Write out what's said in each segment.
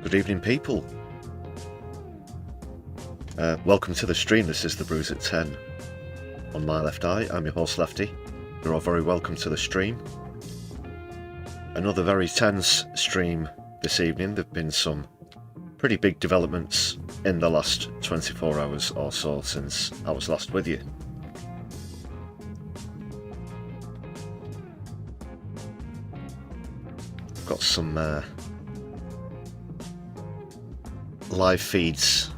Good evening, people. Welcome to the stream. This is the Brews at 10 on my left eye. I'm your host, Lefty. You're all very welcome to the stream. Another very tense stream this evening. There have been some pretty big developments in the last 24 hours or so since I was last with you. Got some live feeds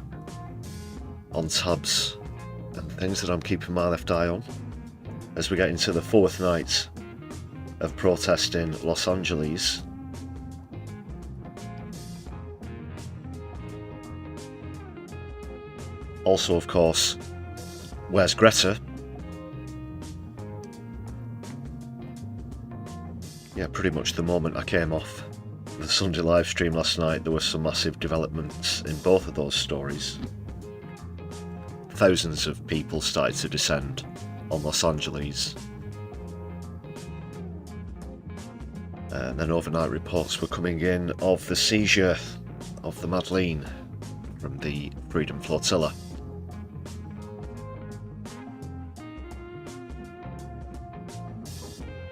on tabs and things that I'm keeping my left eye on as we get into the fourth night of protest in Los Angeles. Also, of course, where's Greta? Yeah, pretty much the moment I came off the Sunday live stream last night, there were some massive developments in both of those stories. Thousands of people started to descend on Los Angeles. And then overnight reports were coming in of the seizure of the Madeleine from the Freedom Flotilla.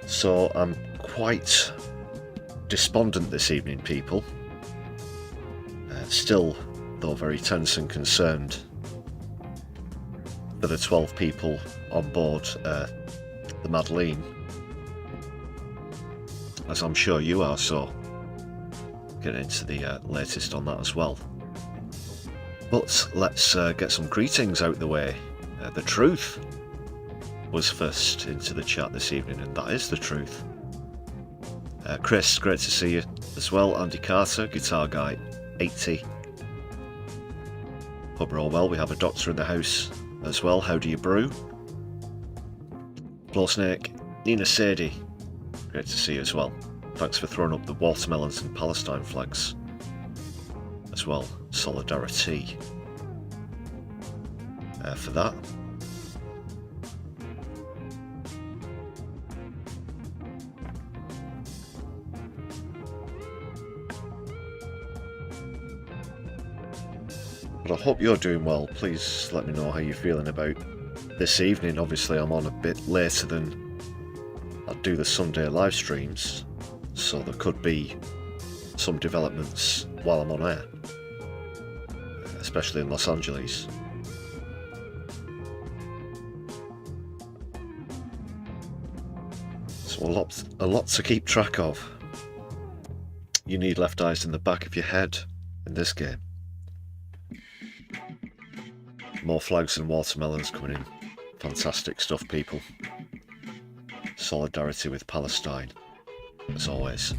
So I'm quite despondent this evening, people. Still, though, very tense and concerned for the 12 people on board the Madeleine, as I'm sure you are, so get into the latest on that as well. But let's get some greetings out the way. The truth was first into the chat this evening, and that is the truth. Chris, great to see you as well. Andy Carter, Guitar Guy 80. Hope we're all well. We have a doctor in the house as well. How do you brew? Blowsnake, Nina Sadie, great to see you as well. Thanks for throwing up the watermelons and Palestine flags as well. Solidari-Tea for that. But I hope you're doing well. Please let me know how you're feeling about this evening. Obviously I'm on a bit later than I do the Sunday live streams, so there could be some developments while I'm on air, especially in Los Angeles. So a lot to keep track of. You need left eyes in the back of your head in this game. More flags and watermelons coming in. Fantastic stuff, people. Solidarity with Palestine, as always.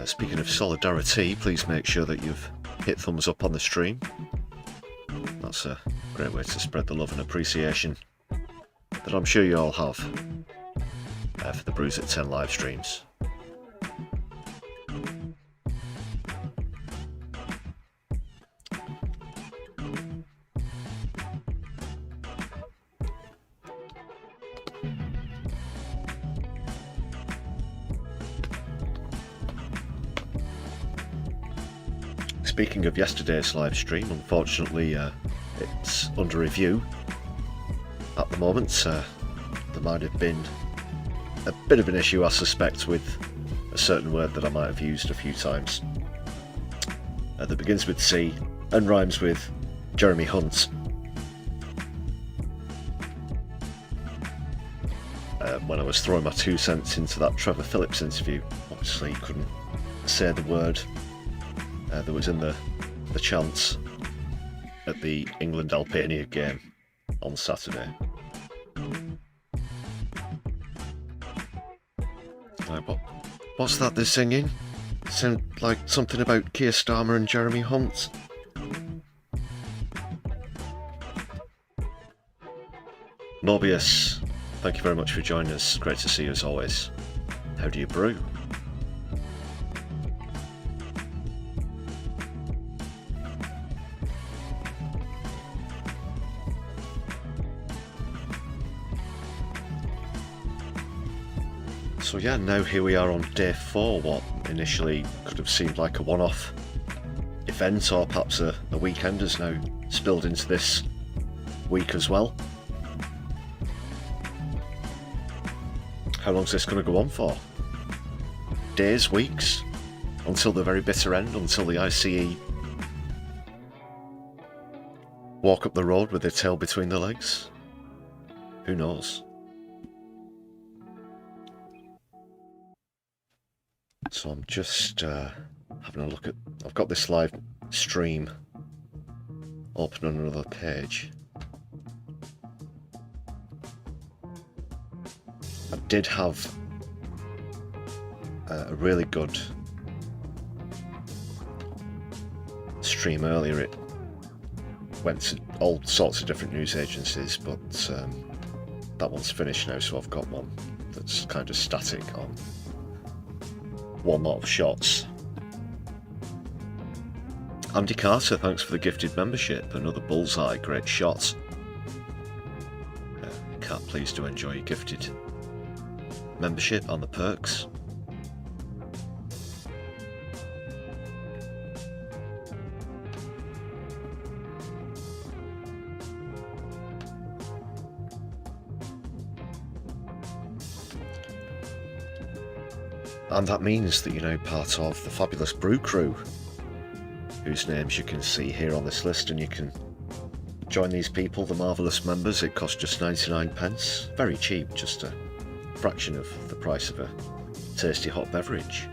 Speaking of solidarity, please make sure that you've hit thumbs up on the stream. That's a great way to spread the love and appreciation that I'm sure you all have for the Brews at 10 live streams. Speaking of yesterday's live stream, unfortunately it's under review at the moment. There might have been a bit of an issue, I suspect, with a certain word that I might have used a few times that begins with C and rhymes with Jeremy Hunt. When I was throwing my 2 cents into that Trevor Phillips interview, obviously you couldn't say the word that was in the chants at the England-Albania game on Saturday. What's that they're singing? Sound like something about Keir Starmer and Jeremy Hunt. Morbius, thank you very much for joining us. Great to see you as always. How do you brew? So yeah, now here we are on day 4, what initially could have seemed like a one-off event, or perhaps a weekend, has now spilled into this week as well. How long is this going to go on for? Days, weeks? Until the very bitter end, until the ICE walk up the road with their tail between their legs? Who knows? So I'm just having a look at... I've got this live stream open on another page. I did have a really good stream earlier. It went to all sorts of different news agencies, but that one's finished now, so I've got one that's kind of static on one lot of shots. Andy Carter, thanks for the gifted membership. Another bullseye, great shot. Cat, please do enjoy your gifted membership and the perks. And that means that you're now part of the fabulous brew crew, whose names you can see here on this list, and you can join these people, the marvellous members. It costs just 99p, very cheap, just a fraction of the price of a tasty hot beverage,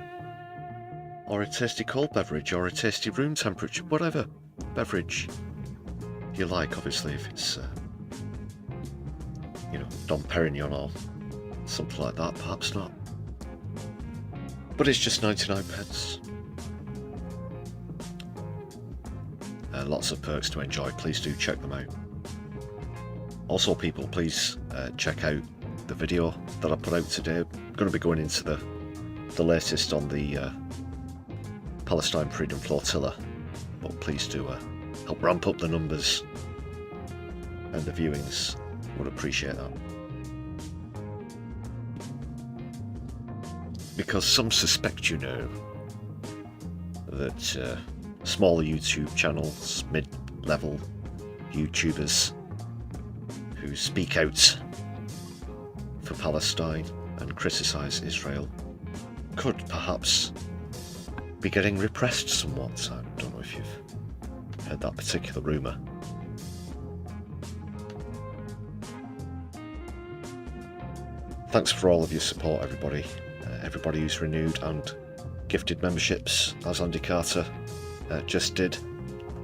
or a tasty cold beverage, or a tasty room temperature, whatever beverage you like, obviously, if it's, you know, Dom Perignon or something like that, perhaps not. But it's just 99p. Lots of perks to enjoy. Please do check them out. Also, people, please check out the video that I put out today. I'm going to be going into the latest on the Palestine Freedom Flotilla, but please do help ramp up the numbers and the viewings. Would appreciate that. Because some suspect, you know, that smaller YouTube channels, mid-level YouTubers who speak out for Palestine and criticise Israel could perhaps be getting repressed somewhat. I don't know if you've heard that particular rumour. Thanks for all of your support, everybody. Everybody who's renewed and gifted memberships, as Andy Carter just did,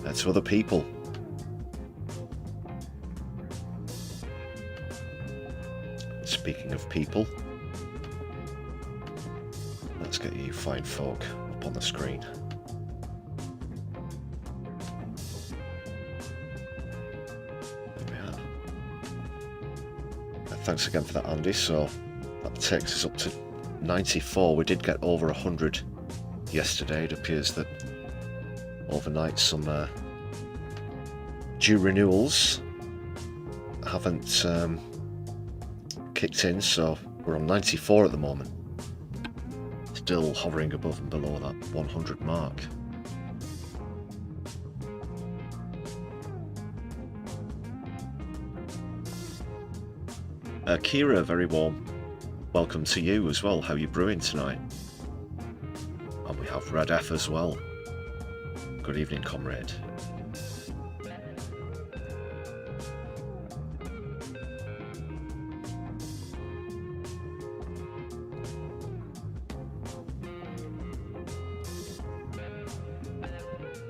to other people. Speaking of people, let's get you fine folk up on the screen. There we are. Thanks again for that, Andy. So that takes us up to 94. We did get over 100 yesterday. It appears that overnight some due renewals haven't kicked in, so we're on 94 at the moment, still hovering above and below that 100 mark. Kira, very warm welcome to you as well. How are you brewing tonight? And we have Red F as well. Good evening, comrade.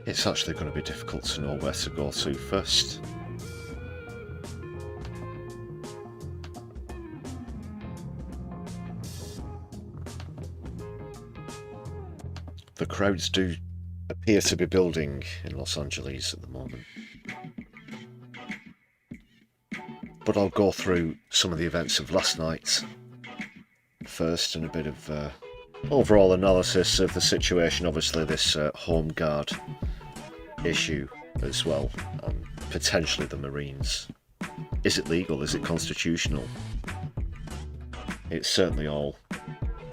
It's actually going to be difficult to know where to go to first. The crowds do appear to be building in Los Angeles at the moment. But I'll go through some of the events of last night first, and a bit of overall analysis of the situation. Obviously this Home Guard issue as well, and potentially the Marines. Is it legal? Is it constitutional? It's certainly all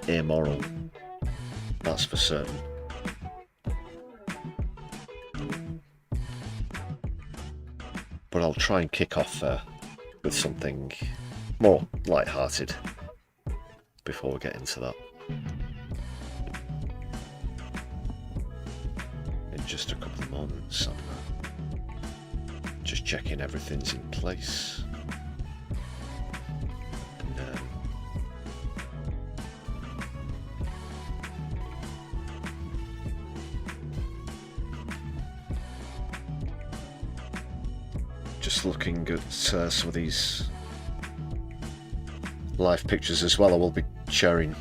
amoral. That's for certain. But I'll try and kick off with something more light-hearted before we get into that. In just a couple of moments, I'm just checking everything's in place. And, just looking at some of these live pictures as well. I will be sharing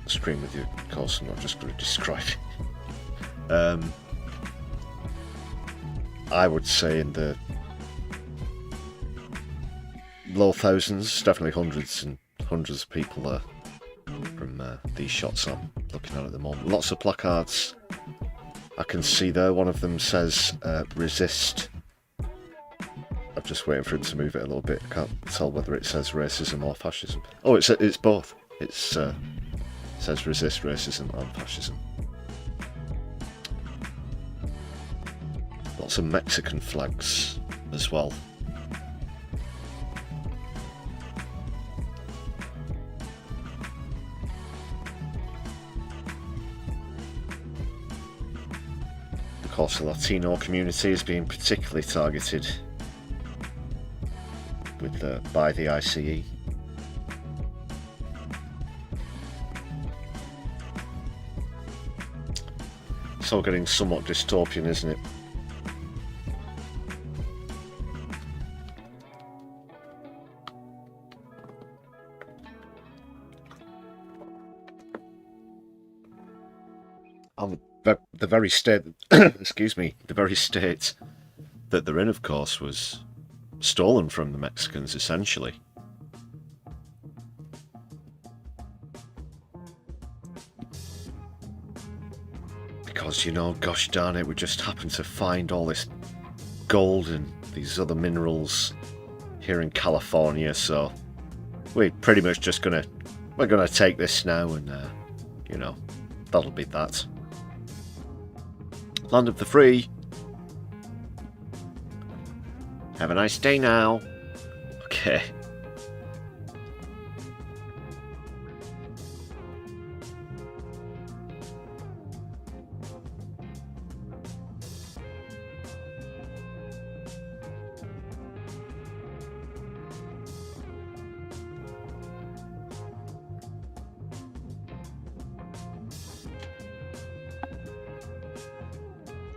the screen with you, of course. I'm not just going to describe it. I would say in the low thousands, definitely hundreds and hundreds of people there from these shots I'm looking at the moment. Lots of placards I can see there. One of them says resist. I'm just waiting for him to move it a little bit. I can't tell whether it says racism or fascism. Oh, it's both. It says resist racism and fascism. Lots of Mexican flags as well. Of course, the Latino community is being particularly targeted with by the ICE. It's all getting somewhat dystopian, isn't it? The very state, excuse me, the very state that they're in, of course, was stolen from the Mexicans, essentially. Because, you know, gosh darn it, we just happened to find all this gold and these other minerals here in California, so we're pretty much just we're gonna take this now and, you know, that'll be that. Land of the free. Have a nice day now. Okay.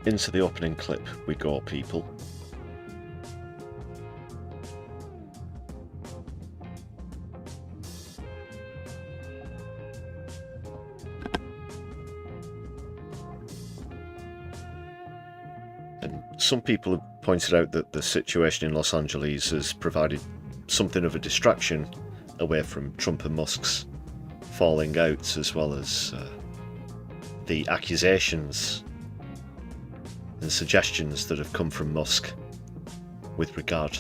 Into the opening clip we go, people. And some people have pointed out that the situation in Los Angeles has provided something of a distraction away from Trump and Musk's falling out, as well as the accusations and suggestions that have come from Musk with regard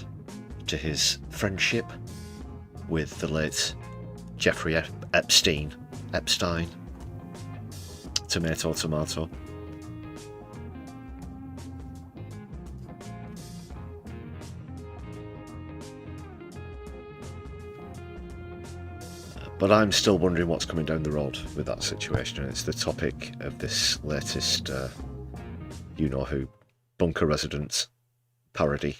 to his friendship with the late Jeffrey Epstein. Tomato, tomato. But I'm still wondering what's coming down the road with that situation, and it's the topic of this latest you-know-who bunker resident parody.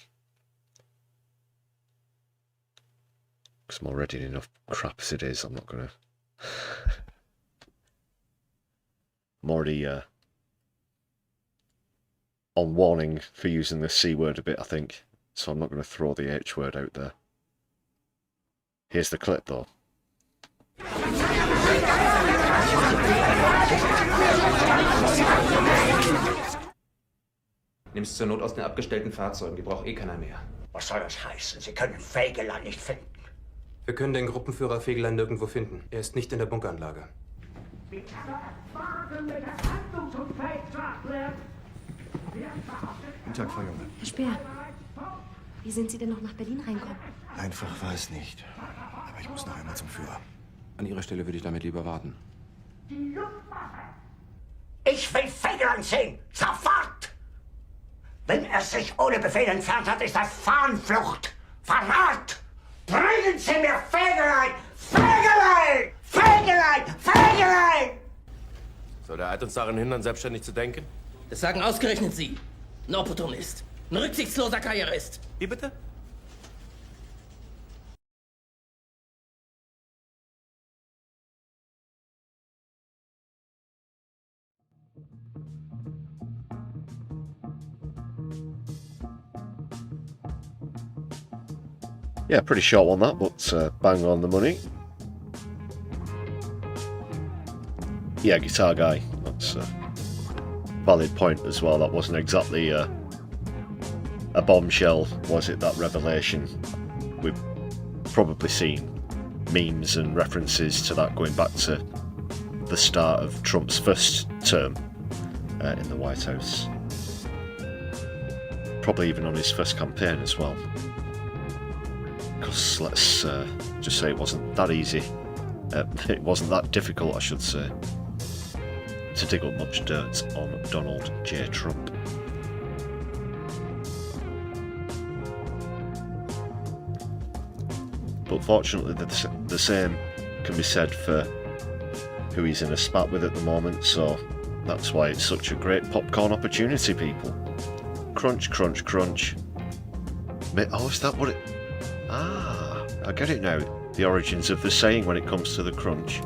Because I'm already in enough crap as it is, I'm not going to... I'm already on warning for using the C word a bit, I think. So I'm not going to throw the H word out there. Here's the clip, though. Nimm's zur Not aus den abgestellten Fahrzeugen, die braucht eh keiner mehr. Was soll das heißen? Sie können Fegelein nicht finden. Wir können den Gruppenführer Fegelein nirgendwo finden. Er ist nicht in der Bunkeranlage. Guten Tag, Frau Junge. Herr Speer, wie sind Sie denn noch nach Berlin reinkommen? Einfach war es nicht. Aber ich muss noch einmal zum Führer. An Ihrer Stelle würde ich damit lieber warten. Ich will Fegelein sehen, sofort! Wenn er sich ohne Befehl entfernt hat, ist das Fahnenflucht, Verrat! Bringen Sie mir Fegelein! Fegelein! Fegelein! Fegelein! Soll der Eid uns daran hindern, selbstständig zu denken? Das sagen ausgerechnet Sie. Ein Opportunist. Ein rücksichtsloser Karrierist. Wie bitte? Yeah, pretty short on that, but bang on the money. Yeah, guitar guy. That's a valid point as well. That wasn't exactly a bombshell, was it, that revelation? We've probably seen memes and references to that going back to the start of Trump's first term in the White House. Probably even on his first campaign as well. Because let's just say it wasn't that easy. It wasn't that difficult, I should say, to dig up much dirt on Donald J. Trump. But fortunately, the same can be said for who he's in a spat with at the moment, so that's why it's such a great popcorn opportunity, people. Crunch, crunch, crunch. Oh, is that what it... Ah, I get it now. The origins of the saying when it comes to the crunch.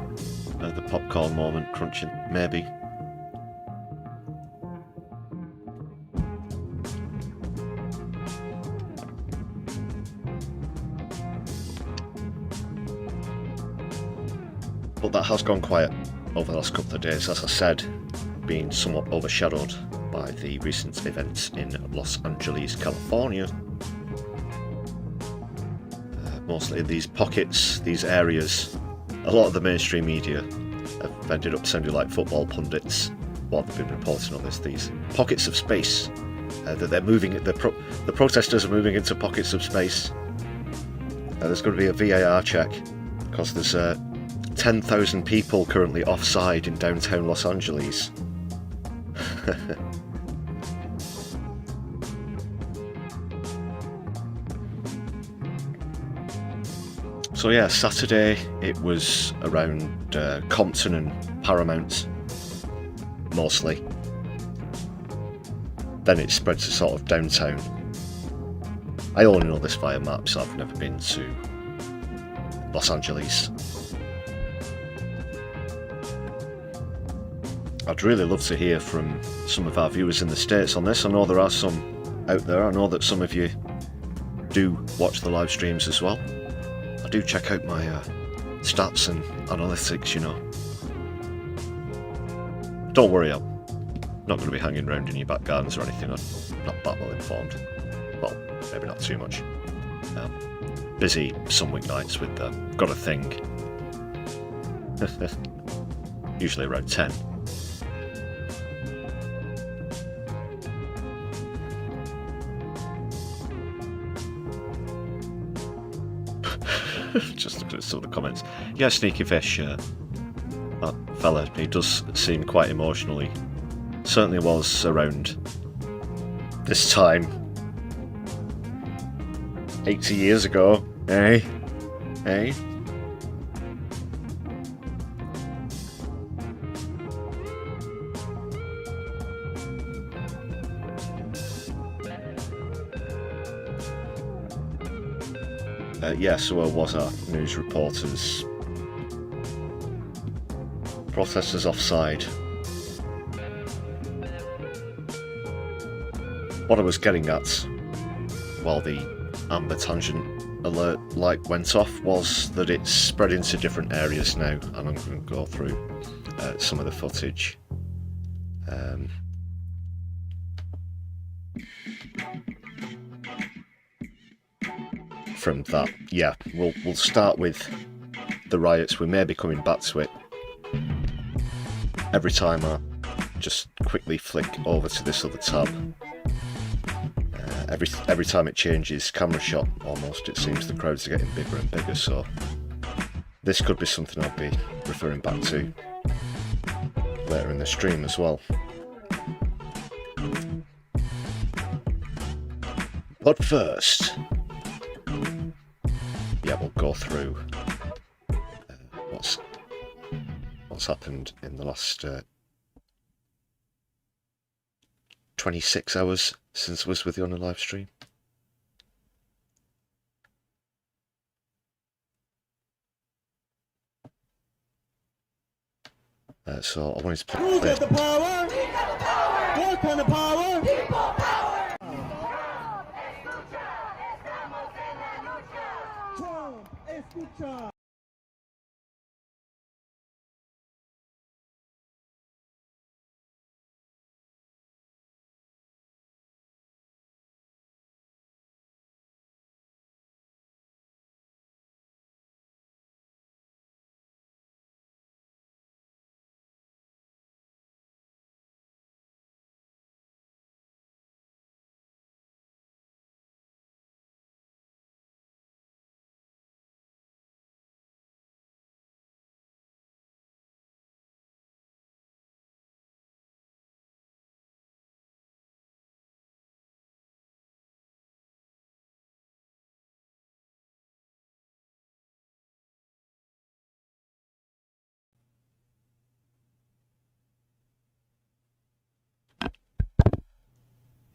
The popcorn moment, crunching, maybe. But that has gone quiet over the last couple of days, as I said, being somewhat overshadowed by the recent events in Los Angeles, California. Mostly these pockets, these areas, a lot of the mainstream media have ended up sounding like football pundits while they've been reporting on this. These pockets of space that they're moving, the protesters are moving into pockets of space. There's going to be a VAR check because there's 10,000 people currently offside in downtown Los Angeles. So yeah, Saturday it was around Compton and Paramount, mostly. Then it spread to sort of downtown. I only know this via maps, I've never been to Los Angeles. I'd really love to hear from some of our viewers in the States on this. I know there are some out there. I know that some of you do watch the live streams as well. I do check out my stats and analytics, you know. Don't worry, I'm not going to be hanging around in your back gardens or anything. I'm not that well informed. Well, maybe not too much. Busy some weeknights with Got a Thing. Usually around 10. Just looking at some of the comments. Yeah, Sneaky Fish, that fella, he does seem quite emotionally. Certainly was around this time 80 years ago, eh? Eh? Yeah, so was our news reporters. Protesters offside. What I was getting at while the amber tangent alert light went off was that it's spread into different areas now, and I'm going to go through some of the footage. From that, yeah, we'll start with the riots. We may be coming back to it. Every time I just quickly flick over to this other tab, every time it changes camera shot, almost it seems the crowds are getting bigger and bigger. So this could be something I'll be referring back to. later in the stream as well. But first, yeah, we'll go through what's happened in the last 26 hours since I was with you on a live stream. So I wanted to play. Who's got the power? What kind of power? People power! Trump, escucha.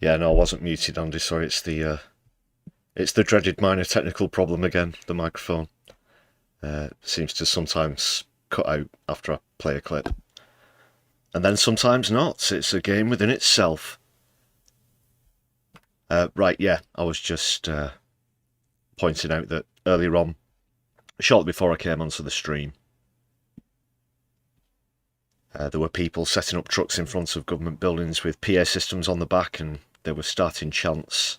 Yeah, no, I wasn't muted, Andy. Sorry, it's the dreaded minor technical problem again. The microphone seems to sometimes cut out after I play a clip, and then sometimes not. It's a game within itself. Right, yeah, I was just pointing out that earlier on, shortly before I came onto the stream, there were people setting up trucks in front of government buildings with PA systems on the back, and they were starting chants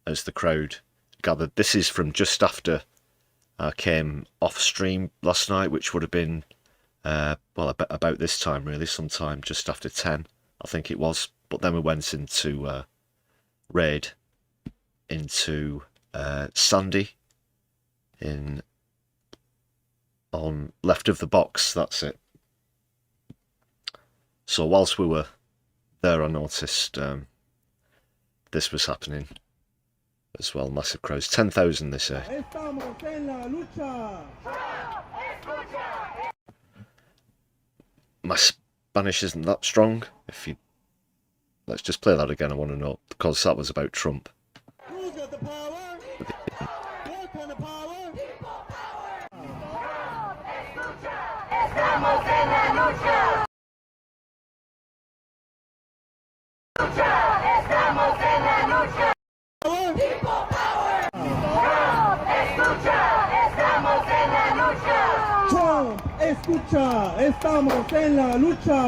as the crowd gathered. This is from just after I came off stream last night, which would have been, well, about this time really, sometime just after 10, I think it was. But then we went into raid into Sandy on left of the box, that's it. So whilst we were there, I noticed this was happening as well. Massive crowds, 10,000 they say. My Spanish isn't that strong. Let's just play that again. I want to know, because that was about Trump. Who's got the power? What kind of power? People power! Estamos en la lucha. Estamos en la lucha. People power! Escucha, estamos en la lucha. Trump, escucha, estamos en la lucha.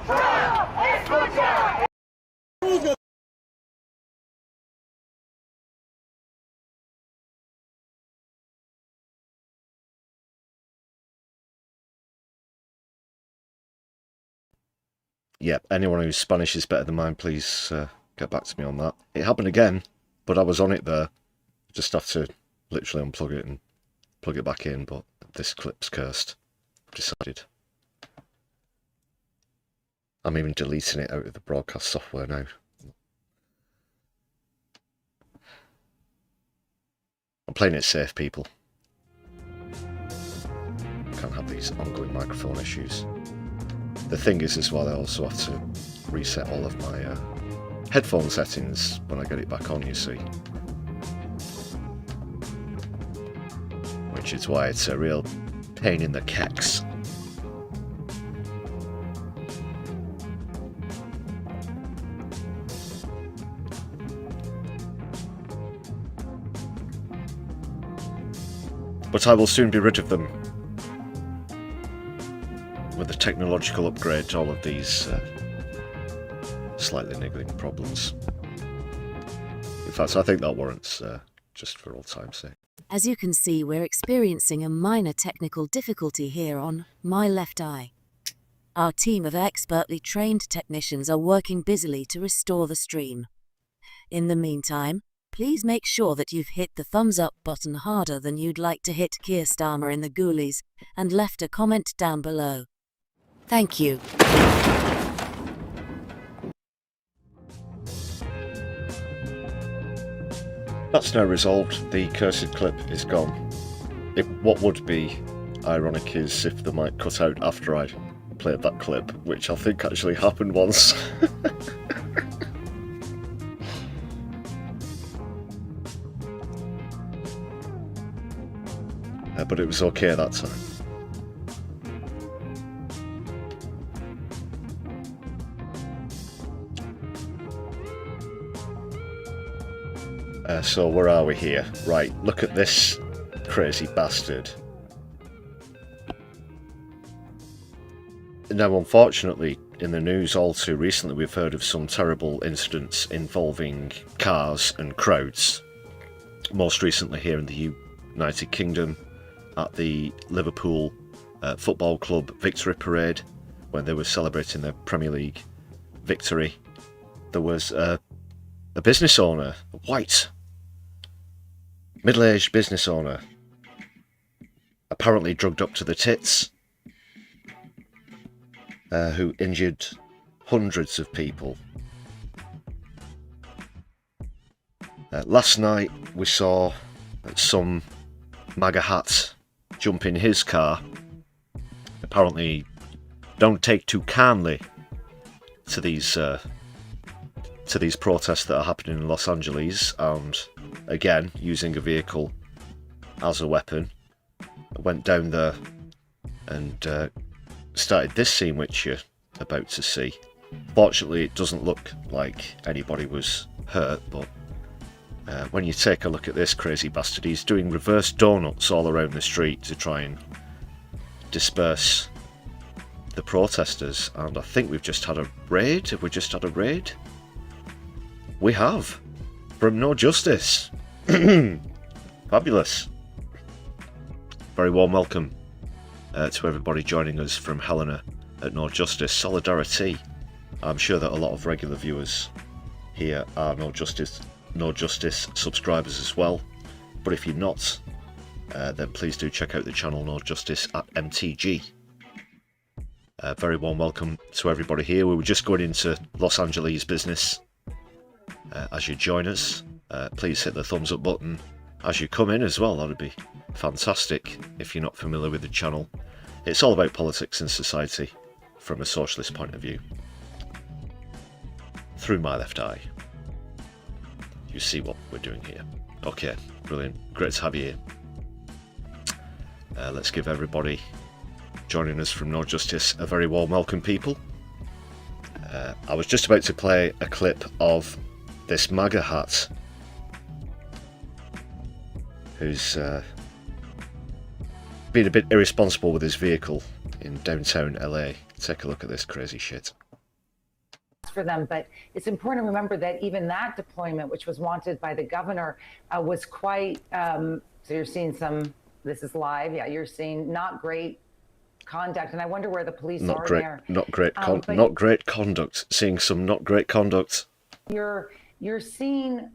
Trump, escucha. Who's got Yeah, anyone whose Spanish is better than mine, please get back to me on that. It happened again, but I was on it there. Just have to literally unplug it and plug it back in, but this clip's cursed. I've decided. I'm even deleting it out of the broadcast software now. I'm playing it safe, people. Can't have these ongoing microphone issues. The thing is as well, I also have to reset all of my headphone settings when I get it back on, you see. Which is why it's a real pain in the kecks. But I will soon be rid of them. With the technological upgrade, all of these slightly niggling problems. In fact, I think that warrants just for old time's sake. As you can see, we're experiencing a minor technical difficulty here on my left eye. Our team of expertly trained technicians are working busily to restore the stream. In the meantime, please make sure that you've hit the thumbs up button harder than you'd like to hit Keir Starmer in the Ghoulies, and left a comment down below. Thank you. That's now resolved. The cursed clip is gone. What would be ironic is if the mic cut out after I played that clip, which I think actually happened once. But it was okay that time. So where are we here? Right, look at this crazy bastard. Now, unfortunately, in the news all too recently, we've heard of some terrible incidents involving cars and crowds. Most recently here in the United Kingdom, at the Liverpool Football Club victory parade, when they were celebrating their Premier League victory, there was a business owner, a white, middle-aged business owner, apparently drugged up to the tits, who injured hundreds of people. Last night we saw some MAGA hats jump in his car. Apparently don't take too kindly to these protests that are happening in Los Angeles, and again using a vehicle as a weapon, went down there and started this scene which you're about to see. Fortunately, it doesn't look like anybody was hurt, but when you take a look at this crazy bastard, he's doing reverse donuts all around the street to try and disperse the protesters. And I think we've just had a raid. Have we just had a raid? We have. From No Justice. Fabulous. Very warm welcome to everybody joining us from Helena at No Justice. Solidari-Tea. I'm sure that a lot of regular viewers here are No Justice subscribers as well. But if you're not, then please do check out the channel No Justice at MTG. Very warm welcome to everybody here. We were just going into Los Angeles business. As you join us, please hit the thumbs up button as you come in as well. That would be fantastic if you're not familiar with the channel. It's all about politics and society from a socialist point of view. Through my left eye. You see what we're doing here. Okay, brilliant. Great to have you here. Let's give everybody joining us from No Justice a very warm welcome, people. I was just about to play a clip of this MAGA hat who's been a bit irresponsible with his vehicle in downtown LA. Take a look at this crazy shit. For them, but it's important to remember that even that deployment, which was wanted by the governor, was quite so you're seeing some, this is live, yeah, you're seeing not great conduct, and I wonder where the police are there. Not great conduct. Seeing some not great conduct. You're seeing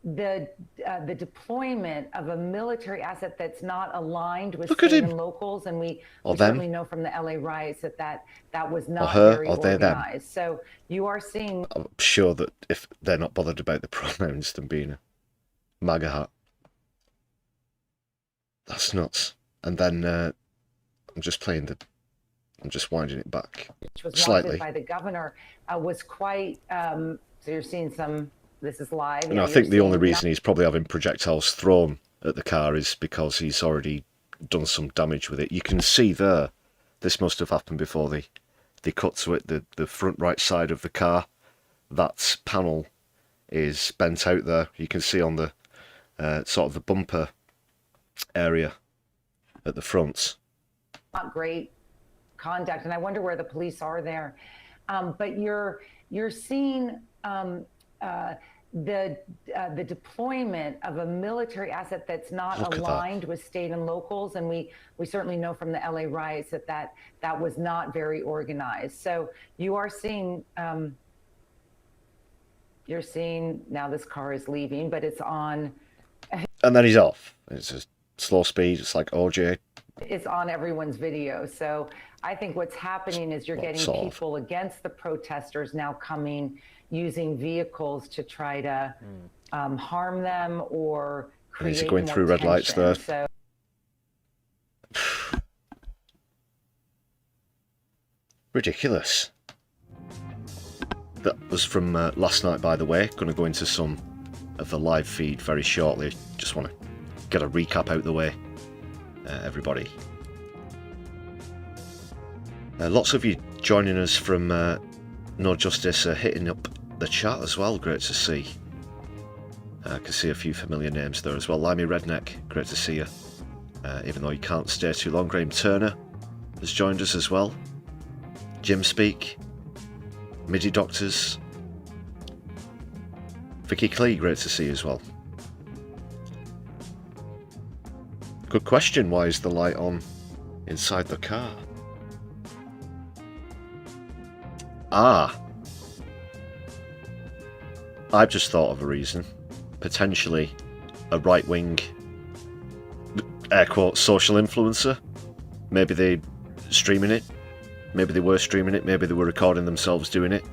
the deployment of a military asset that's not aligned with state and locals, and we certainly know from the LA riots that was not very organized. So you are seeing. I'm sure that if they're not bothered about the pronouns, than being a MAGA hat. That's nuts. And then I'm just winding it back which was slightly. Wanted by the governor was quite. So you're seeing some. This is live. And I think the only reason he's probably having projectiles thrown at the car is because he's already done some damage with it. You can see there, this must have happened before they cut to it, the front right side of the car. That panel is bent out there. You can see on the sort of the bumper area at the front. Not great conduct, and I wonder where the police are there. But you're seeing the deployment of a military asset that's not aligned with state and locals, and we certainly know from the LA riots that was not very organized. So you are seeing you're seeing now this car is leaving, but it's on, and then he's off. It's a slow speed. It's like OJ. It's on everyone's video. So I think what's happening is you're getting people against the protesters now coming, using vehicles to try to harm them or create Is he going more through red lights there? tension. So Ridiculous. That was from last night, by the way. Going to go into some of the live feed very shortly. Just want to get a recap out the way, everybody. Lots of you joining us from No Justice, hitting up the chat as well. Great to see. I can see a few familiar names there as well. Limey Redneck, great to see you. Even though you can't stay too long. Graham Turner has joined us as well. Jim Speak, MIDI Doctors, Vicky Clee, great to see you as well. Good question, why is the light on inside the car? I've just thought of a reason. Potentially a right-wing, air quotes, social influencer. Maybe they're streaming it. Maybe they were streaming it. Maybe they were recording themselves doing it.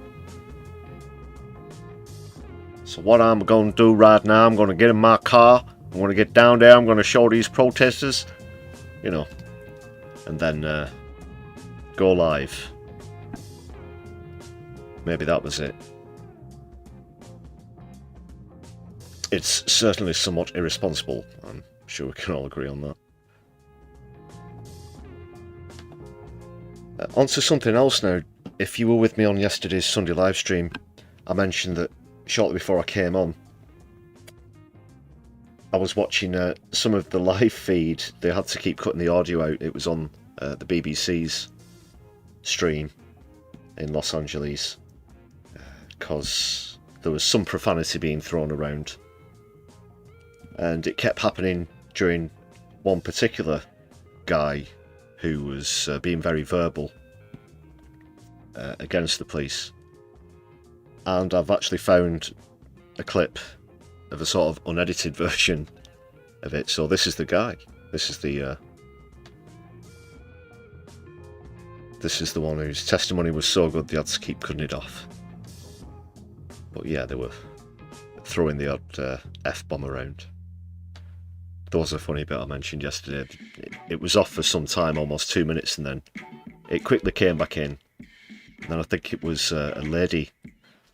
So what I'm going to do right now, I'm going to get in my car. I'm going to get down there. I'm going to show these protesters, you know, and then go live. Maybe that was it. It's certainly somewhat irresponsible. I'm sure we can all agree on that. On to something else now. If you were with me on yesterday's Sunday live stream, I mentioned that shortly before I came on, I was watching some of the live feed. They had to keep cutting the audio out. It was on the BBC's stream in Los Angeles because there was some profanity being thrown around. And it kept happening during one particular guy who was being very verbal against the police. And I've actually found a clip of a sort of unedited version of it. So this is the guy. This is the one whose testimony was so good they had to keep cutting it off. But yeah, they were throwing the odd F-bomb around. There was a funny bit I mentioned yesterday. It was off for some time, almost 2 minutes, and then it quickly came back in. And then I think it was a lady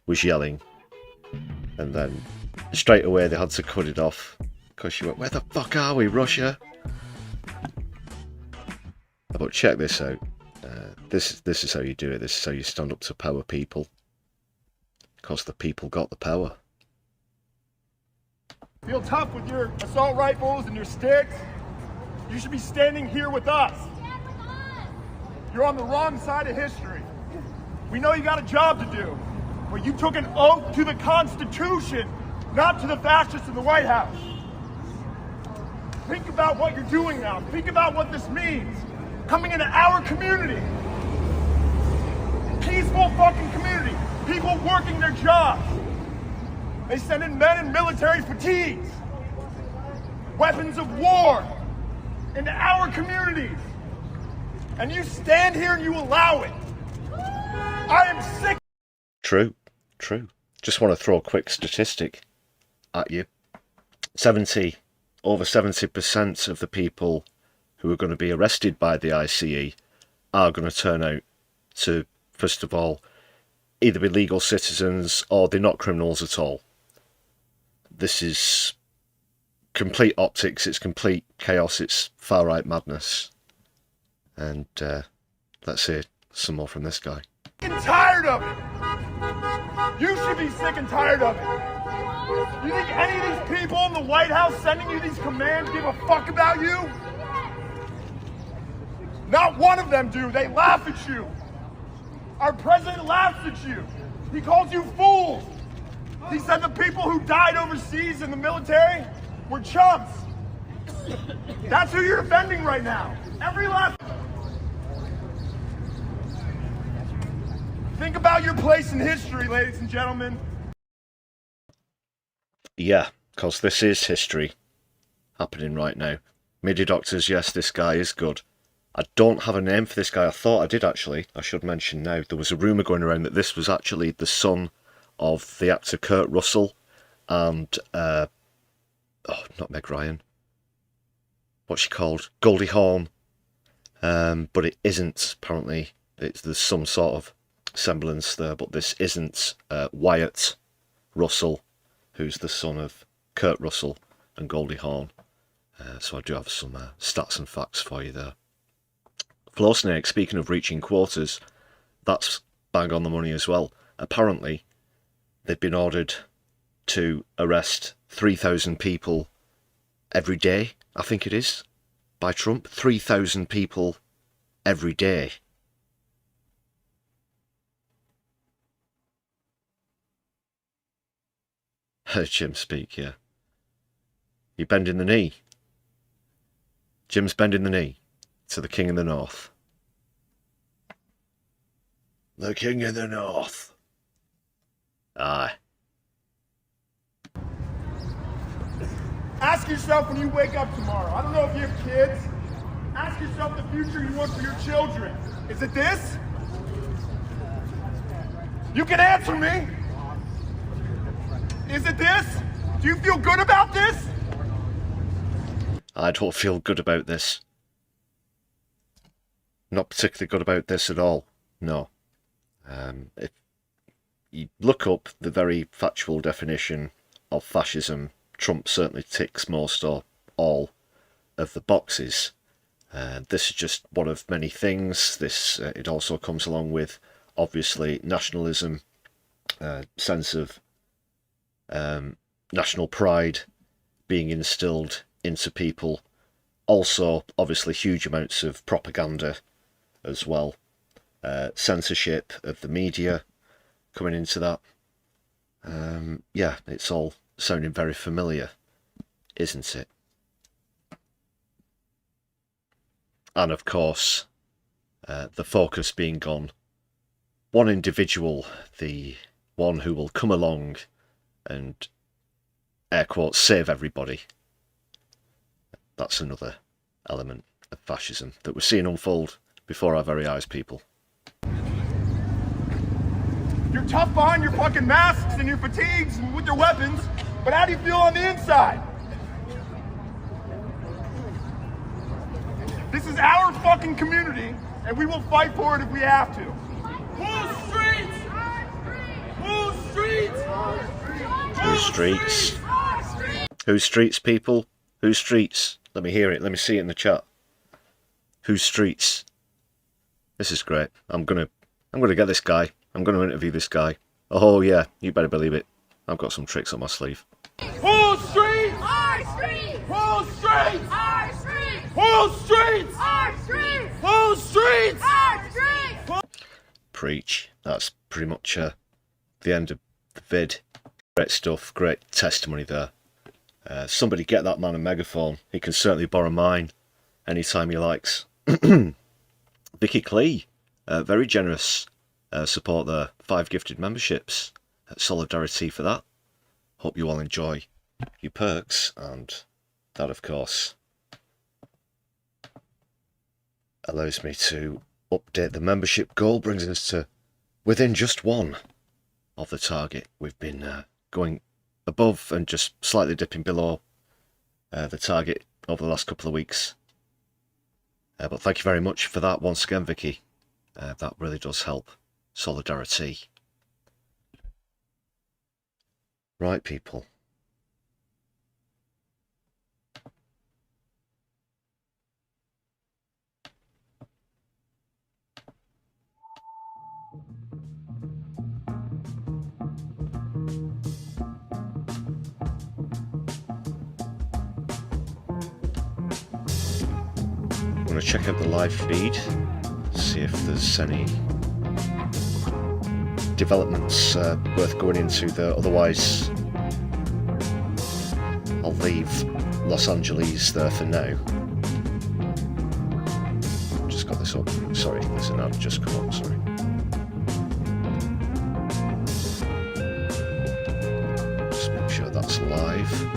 was yelling, and then straight away they had to cut it off because she went, "Where the fuck are we, Russia?" But check this out. This is how you do it. This is how you stand up to power people. Because the people got the power. Feel tough with your assault rifles and your sticks? You should be standing here with us. You're on the wrong side of history. We know you got a job to do, but you took an oath to the Constitution, not to the fascists in the White House. Think about what you're doing now. Think about what this means. Coming into our community. Peaceful fucking community. People working their jobs. They send in men in military fatigues, weapons of war, into our communities. And you stand here and you allow it. I am sick. True. Just want to throw a quick statistic at you. Over 70% of the people who are going to be arrested by the ICE are going to turn out to, first of all, either be legal citizens or they're not criminals at all. This is complete optics, it's complete chaos, it's far-right madness. And let's hear some more from this guy. Sick and tired of it. You should be sick and tired of it. You think any of these people in the White House sending you these commands give a fuck about you? Not one of them do. They laugh at you. Our president laughs at you. He calls you fools. He said the people who died overseas in the military were chumps. That's who you're defending right now. Every last... Think about your place in history, ladies and gentlemen. Yeah, because this is history happening right now. MIDI Doctors, yes, this guy is good. I don't have a name for this guy. I thought I did, actually. I should mention now. There was a rumour going around that this was actually the son of the actor Kurt Russell, and oh, not Meg Ryan. What's she called? Goldie Hawn. But it isn't, apparently. There's some sort of semblance there, but this isn't Wyatt Russell, who's the son of Kurt Russell and Goldie Hawn. So I do have some stats and facts for you there. Floor Snake, speaking of reaching quotas, that's bang on the money as well. Apparently, they've been ordered to arrest 3,000 people every day, I think it is, by Trump. 3,000 people every day. Heard Jim speak, yeah. You bending the knee. Jim's bending the knee to the King in the North. The King in the North. Aye. Ask yourself when you wake up tomorrow. I don't know if you have kids. Ask yourself the future you want for your children. Is it this? You can answer me. Is it this? Do you feel good about this? I don't feel good about this. Not particularly good about this at all. No. If you look up the very factual definition of fascism, Trump certainly ticks most or all of the boxes. This is just one of many things. It also comes along with, obviously, nationalism, sense of national pride being instilled into people. Also, obviously, huge amounts of propaganda as well. Censorship of the media coming into that. Yeah, it's all sounding very familiar, isn't it? And of course, the focus being on one individual, the one who will come along and, air quotes, save everybody. That's another element of fascism that we're seeing unfold before our very eyes, people. You're tough behind your fucking masks and your fatigues and with your weapons, but how do you feel on the inside? This is our fucking community, and we will fight for it if we have to. Whose streets? Whose streets? Whose streets? Whose streets, people? Whose streets? Let me hear it. Let me see it in the chat. Whose streets? This is great. I'm gonna get this guy. I'm gonna interview this guy. Oh yeah, you better believe it. I've got some tricks up my sleeve. Whose streets? Our streets! Whose streets? Our streets! Whose streets? Our streets! Whose streets? Our streets! Preach. That's pretty much the end of the vid. Great stuff. Great testimony there. Somebody get that man a megaphone. He can certainly borrow mine anytime he likes. Vicky Clee, very generous support there. 5 gifted memberships. Solidari-Tea for that. Hope you all enjoy your perks, and that, of course, allows me to update the membership goal. Brings us to within just one of the target. We've been going above and just slightly dipping below the target over the last couple of weeks. But thank you very much for that once again, Vicky. That really does help. Solidarity. Right, people. I'm going to check out the live feed, see if there's any developments worth going into there. Otherwise, I'll leave Los Angeles there for now. Just got this up. Sorry, there's an ad just come up. Sorry. Just make sure that's live.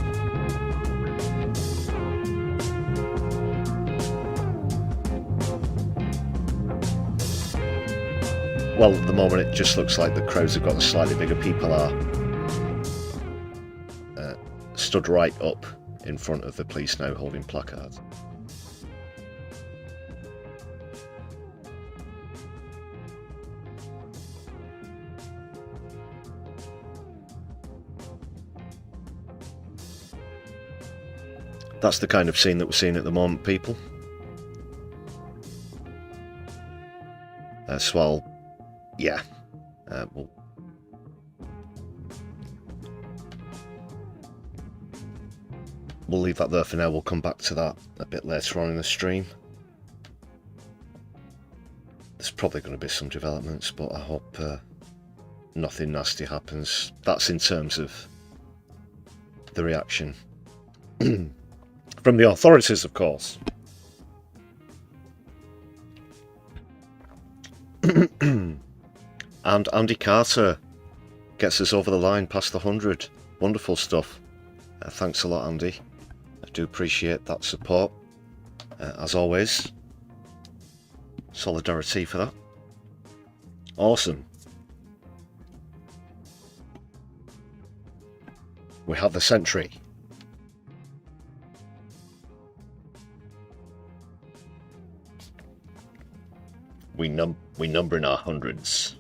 Well, at the moment it just looks like the crowds have got the slightly bigger people are. stood right up in front of the police now holding placards. That's the kind of scene that we're seeing at the moment, people. So yeah, we'll leave that there for now. We'll come back to that a bit later on in the stream. There's probably going to be some developments, but I hope nothing nasty happens. That's in terms of the reaction from the authorities, of course. And Andy Carter gets us over the line past the 100. Wonderful stuff. Thanks a lot, Andy. I do appreciate that support. As always, Solidari-Tea for that. Awesome. We have the sentry. We number in our hundreds.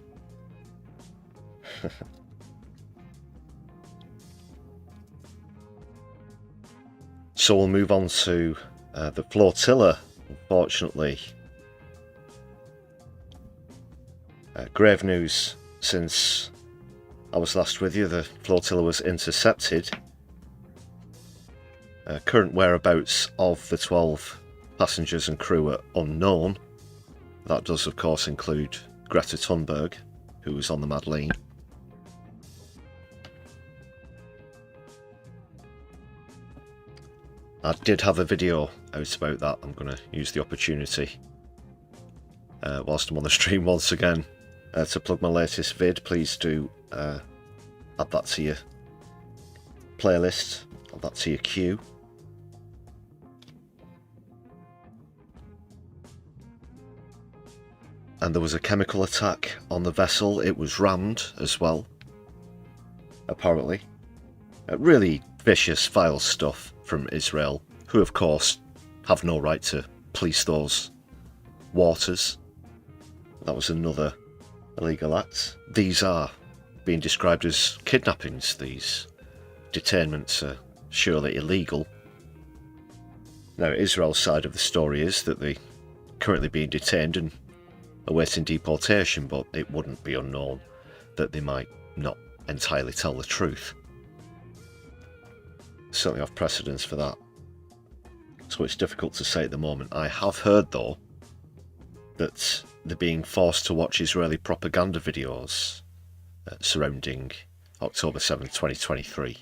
So we'll move on to the flotilla. Unfortunately, grave news since I was last with you. The flotilla was intercepted. Current whereabouts of the 12 passengers and crew are unknown. That does, of course, include Greta Thunberg, who was on the Madeleine. I did have a video out about that. I'm going to use the opportunity, whilst I'm on the stream once again, to plug my latest vid. Please do add that to your playlist, add that to your queue. And there was a chemical attack on the vessel. It was rammed as well, apparently. Really vicious, vile stuff from Israel, who of course have no right to police those waters. That was another illegal act. These are being described as kidnappings. These detainments are surely illegal. Now, Israel's side of the story is that they're currently being detained and awaiting deportation, but it wouldn't be unknown that they might not entirely tell the truth. Certainly have precedence for that. So it's difficult to say at the moment. I have heard, though, that they're being forced to watch Israeli propaganda videos surrounding October 7th, 2023.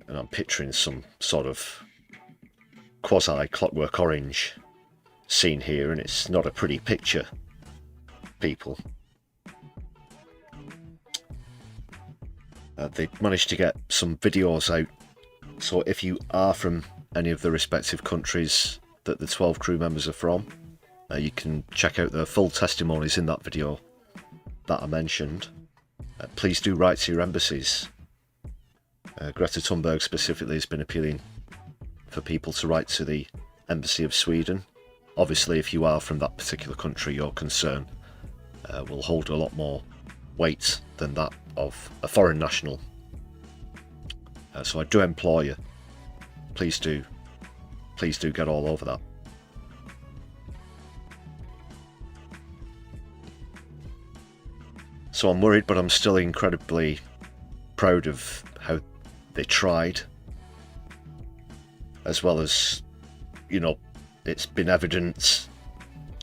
And I'm picturing some sort of quasi-Clockwork Orange scene here, and it's not a pretty picture, people. They managed to get some videos out, so if you are from any of the respective countries that the 12 crew members are from, you can check out the full testimonies in that video that I mentioned. Please do write to your embassies. Greta Thunberg specifically has been appealing for people to write to the Embassy of Sweden. Obviously, if you are from that particular country, your concern will hold a lot more weight than that of a foreign national. So I do implore you, please do get all over that. So I'm worried, but I'm still incredibly proud of how they tried, as well as, you know, it's been evident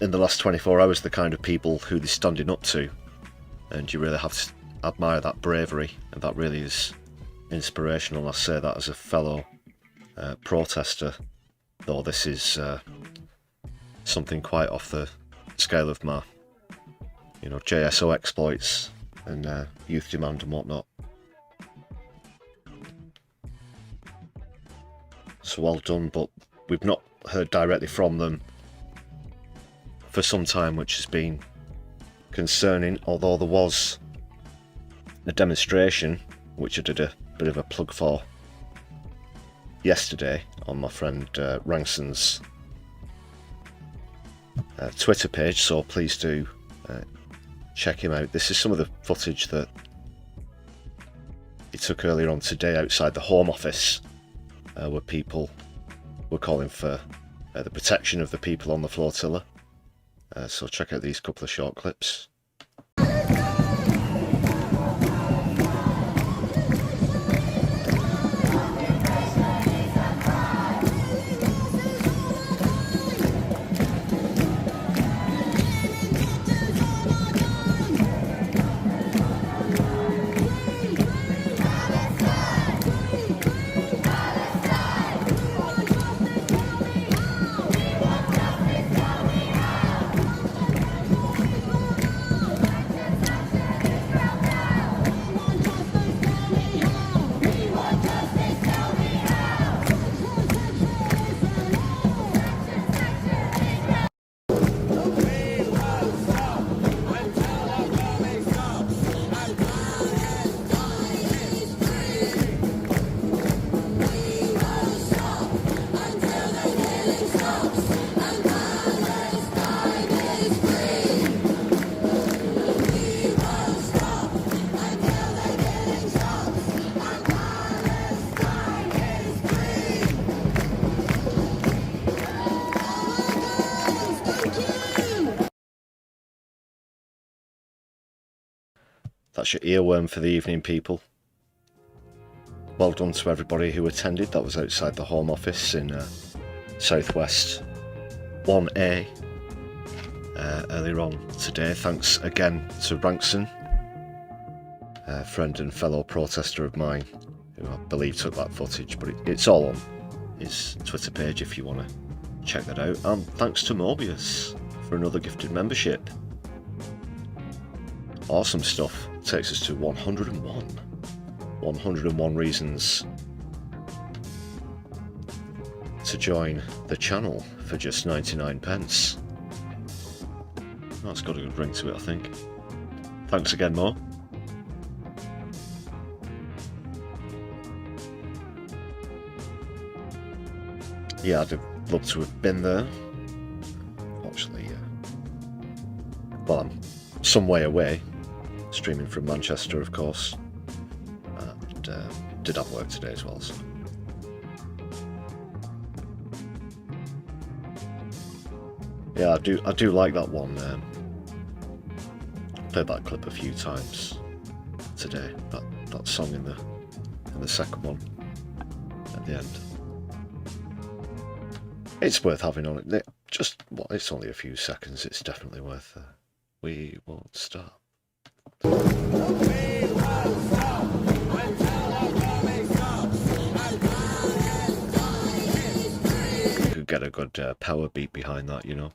in the last 24 hours the kind of people who they're standing up to, and you really have to admire that bravery, and that really is inspirational. I say that as a fellow protester, though this is something quite off the scale of my, you know, JSO exploits and youth demand and whatnot. So well done, but we've not heard directly from them for some time, which has been concerning, although there was a demonstration, which I did a bit of a plug for yesterday on my friend Rangson's Twitter page, so please do check him out. This is some of the footage that he took earlier on today outside the Home Office, where people were calling for the protection of the people on the flotilla. So check out these couple of short clips. That's your earworm for the evening, people. Well done to everybody who attended. That was outside the Home Office in Southwest 1A earlier on today. Thanks again to Rankson, a friend and fellow protester of mine, who I believe took that footage, but it's all on his Twitter page if you want to check that out. And thanks to Mobius for another gifted membership. Awesome stuff. Takes us to 101. 101 reasons to join the channel for just 99 pence. That's got a good ring to it, I think. Thanks again, Mo. Yeah, I'd have loved to have been there. Actually, well, I'm some way away, streaming from Manchester, of course, and did have work today as well. So. Yeah, I do like that one. Played that clip a few times today. That song in the second one at the end. It's worth having on it. Just it's only a few seconds. It's definitely worth. We won't stop. You could get a good power beat behind that, you know.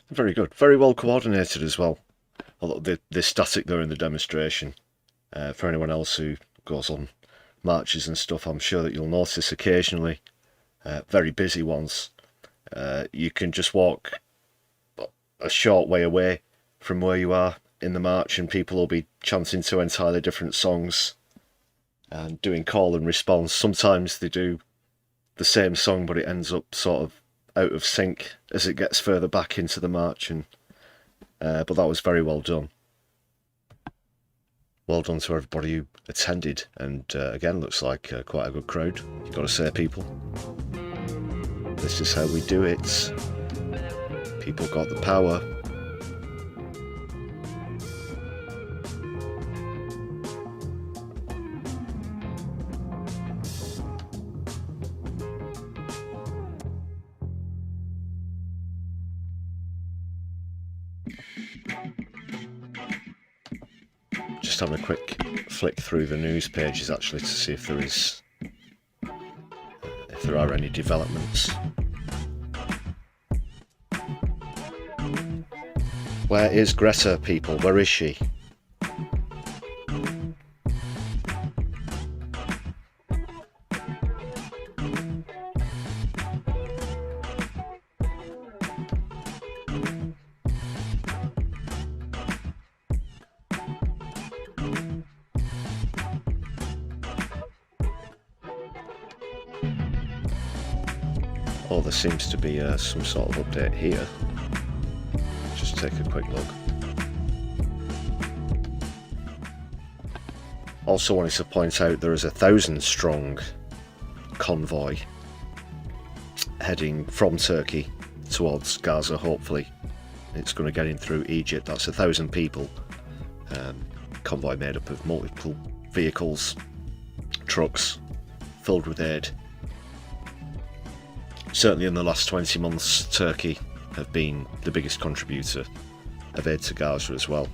Very good. Very well coordinated as well. Although the static there in the demonstration, for anyone else who goes on marches and stuff, I'm sure that you'll notice occasionally, very busy ones, you can just walk a short way away from where you are in the march and people will be chanting two entirely different songs and doing call and response. Sometimes they do the same song but it ends up sort of out of sync as it gets further back into the march, and but that was very well done. Well done to everybody who attended, and again, looks like quite a good crowd. You've got to say, people, this is how we do it. People got the power. Just having a quick flick through the news pages actually to see if there are any developments. Where is Greta, people? Where is she? Oh, there seems to be some sort of update here. Just take a quick look. Also wanted to point out there is a 1,000-strong convoy heading from Turkey towards Gaza, hopefully. It's going to get in through Egypt. That's 1,000 people. Convoy made up of multiple vehicles, trucks, filled with aid. Certainly in the last 20 months, Turkey have been the biggest contributor of aid to Gaza as well.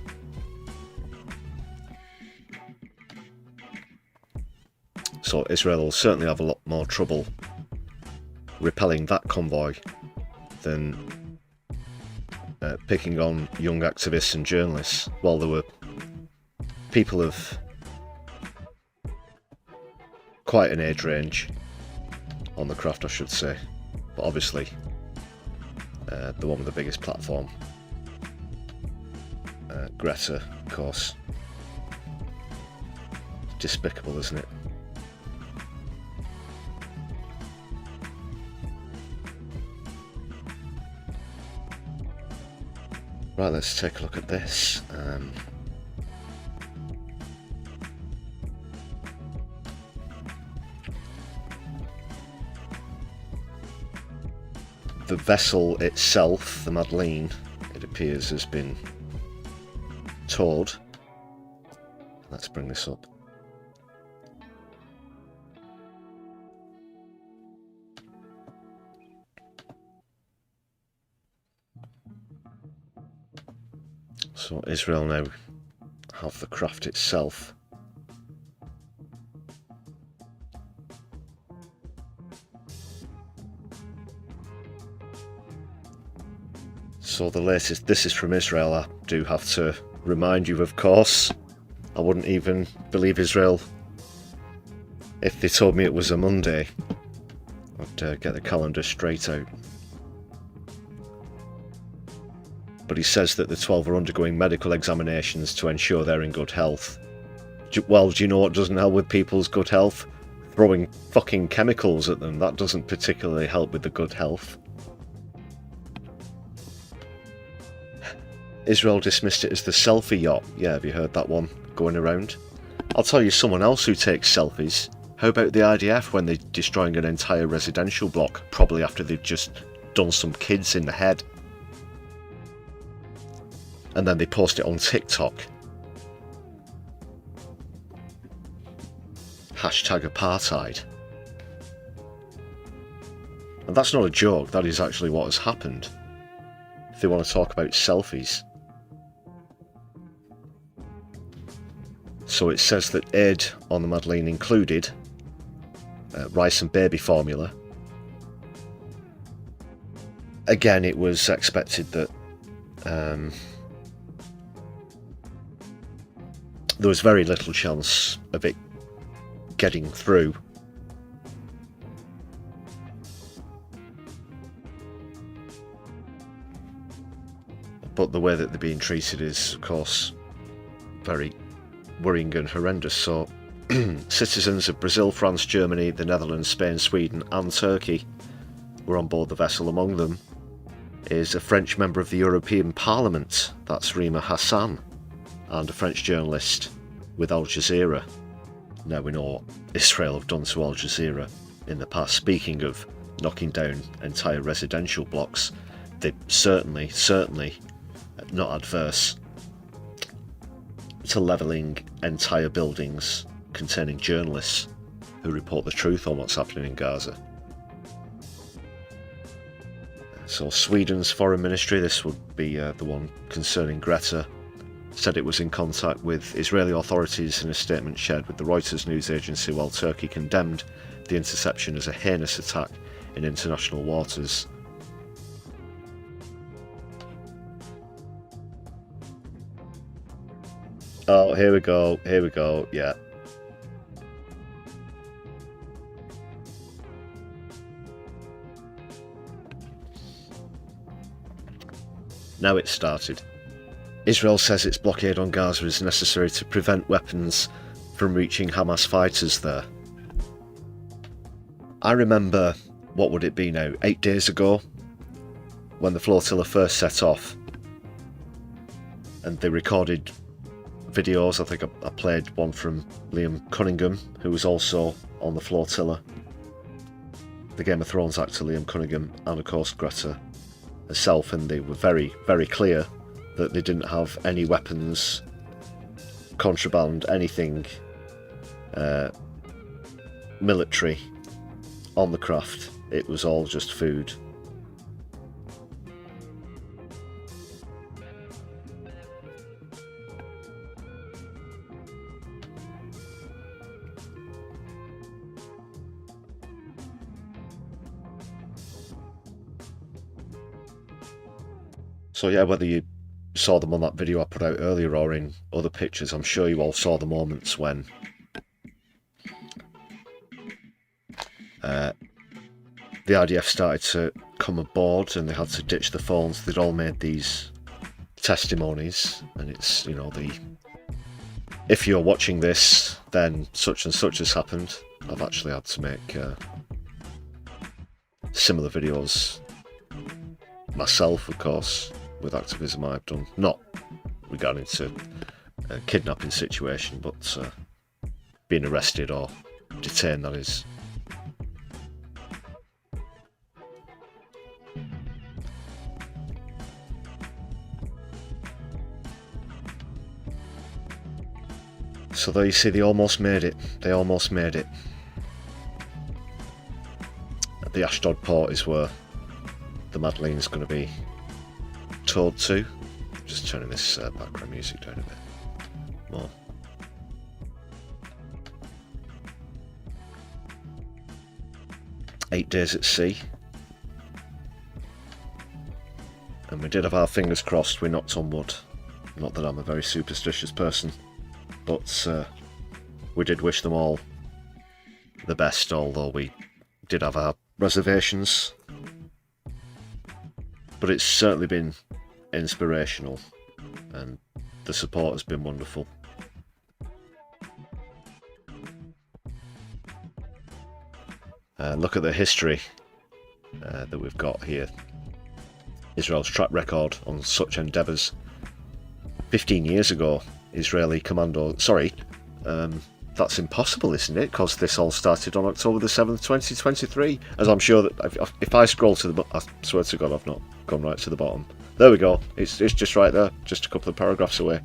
So Israel will certainly have a lot more trouble repelling that convoy than picking on young activists and journalists. Well, there were people of quite an age range on the craft, I should say. But obviously, the one with the biggest platform, Greta, of course. Despicable, isn't it? Right, let's take a look at this. The vessel itself, the Madeleine, it appears has been towed. Let's bring this up. So Israel now have the craft itself. So the latest, this is from Israel. I do have to remind you, of course, I wouldn't even believe Israel if they told me it was a Monday. I'd get the calendar straight out. But he says that the 12 are undergoing medical examinations to ensure they're in good health. Well, do you know what doesn't help with people's good health? Throwing fucking chemicals at them. That doesn't particularly help with the good health. Israel dismissed it as the selfie yacht. Yeah, have you heard that one going around? I'll tell you someone else who takes selfies. How about the IDF when they're destroying an entire residential block, probably after they've just done some kids in the head? And then they post it on TikTok. Hashtag apartheid. And that's not a joke, that is actually what has happened. If they want to talk about selfies. So it says that aid on the Madeleine included rice and baby formula. Again, it was expected that there was very little chance of it getting through. But the way that they're being treated is, of course, very worrying and horrendous. So, citizens of Brazil, France, Germany, the Netherlands, Spain, Sweden and Turkey were on board the vessel. Among them is a French member of the European Parliament, that's Rima Hassan, and a French journalist with Al Jazeera. Now we know what Israel have done to Al Jazeera in the past. Speaking of knocking down entire residential blocks, they're certainly not adverse to levelling entire buildings containing journalists who report the truth on what's happening in Gaza. So Sweden's foreign ministry, this would be the one concerning Greta, said it was in contact with Israeli authorities in a statement shared with the Reuters news agency, while Turkey condemned the interception as a heinous attack in international waters. Oh, here we go. Here we go. Yeah. Now it's started. Israel says its blockade on Gaza is necessary to prevent weapons from reaching Hamas fighters there. I remember, what would it be now, 8 days ago, when the flotilla first set off, and they recorded videos. I think I played one from Liam Cunningham, who was also on the flotilla, the Game of Thrones actor Liam Cunningham, and of course Greta herself, and they were very, very clear that they didn't have any weapons, contraband, anything military on the craft. It was all just food. So yeah, whether you saw them on that video I put out earlier or in other pictures, I'm sure you all saw the moments when the IDF started to come aboard and they had to ditch the phones. They'd all made these testimonies, and it's, you know, if you're watching this, then such and such has happened. I've actually had to make similar videos myself, of course, with activism I've done, not regarding to a kidnapping situation, but being arrested or detained, that is. So there you see, they almost made it. They almost made it. The Ashdod port is where the Madeleine's going to be towed to. Just turning this background music down a bit more. "8 days at sea. And we did have our fingers crossed, we knocked on wood. Not that I'm a very superstitious person, but we did wish them all the best, although we did have our reservations. But it's certainly been inspirational, and the support has been wonderful. Look at the history that we've got here. Israel's track record on such endeavours. 15 years ago, Israeli commando... Sorry, that's impossible, isn't it? Because this all started on October the 7th, 2023. As I'm sure that if I scroll to the... I swear to God, I've not gone right to the bottom. There we go. It's just right there. Just a couple of paragraphs away.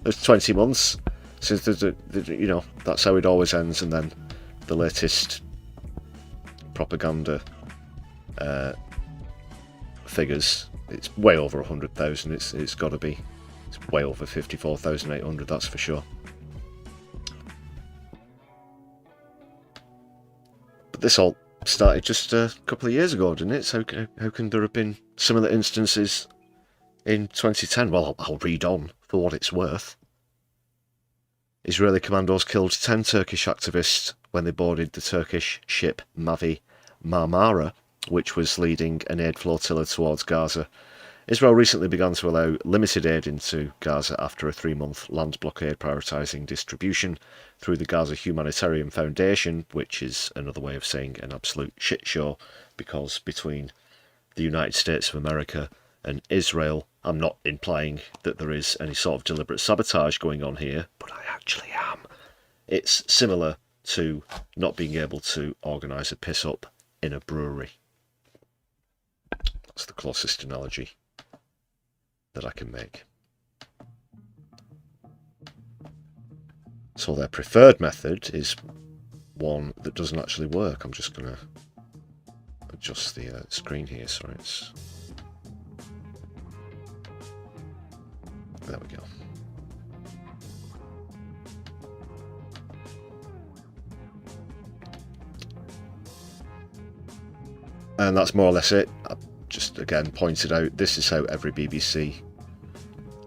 There's 20 months since there's you know, that's how it always ends. And then the latest propaganda figures, it's way over 100,000. It's got to be. It's way over 54,800, that's for sure. But this all started just a couple of years ago, didn't it? So how can there have been similar instances in 2010? Well, I'll read on for what it's worth. Israeli commandos killed 10 Turkish activists when they boarded the Turkish ship Mavi Marmara, which was leading an aid flotilla towards Gaza. Israel recently began to allow limited aid into Gaza after a 3-month land blockade, prioritising distribution through the Gaza Humanitarian Foundation, which is another way of saying an absolute shit show, because between the United States of America and Israel, I'm not implying that there is any sort of deliberate sabotage going on here, but I actually am. It's similar to not being able to organise a piss-up in a brewery. That's the closest analogy that I can make. So their preferred method is one that doesn't actually work. I'm just going to adjust the screen here. Sorry, it's... There we go. And that's more or less it. I've just again pointed out, this is how every BBC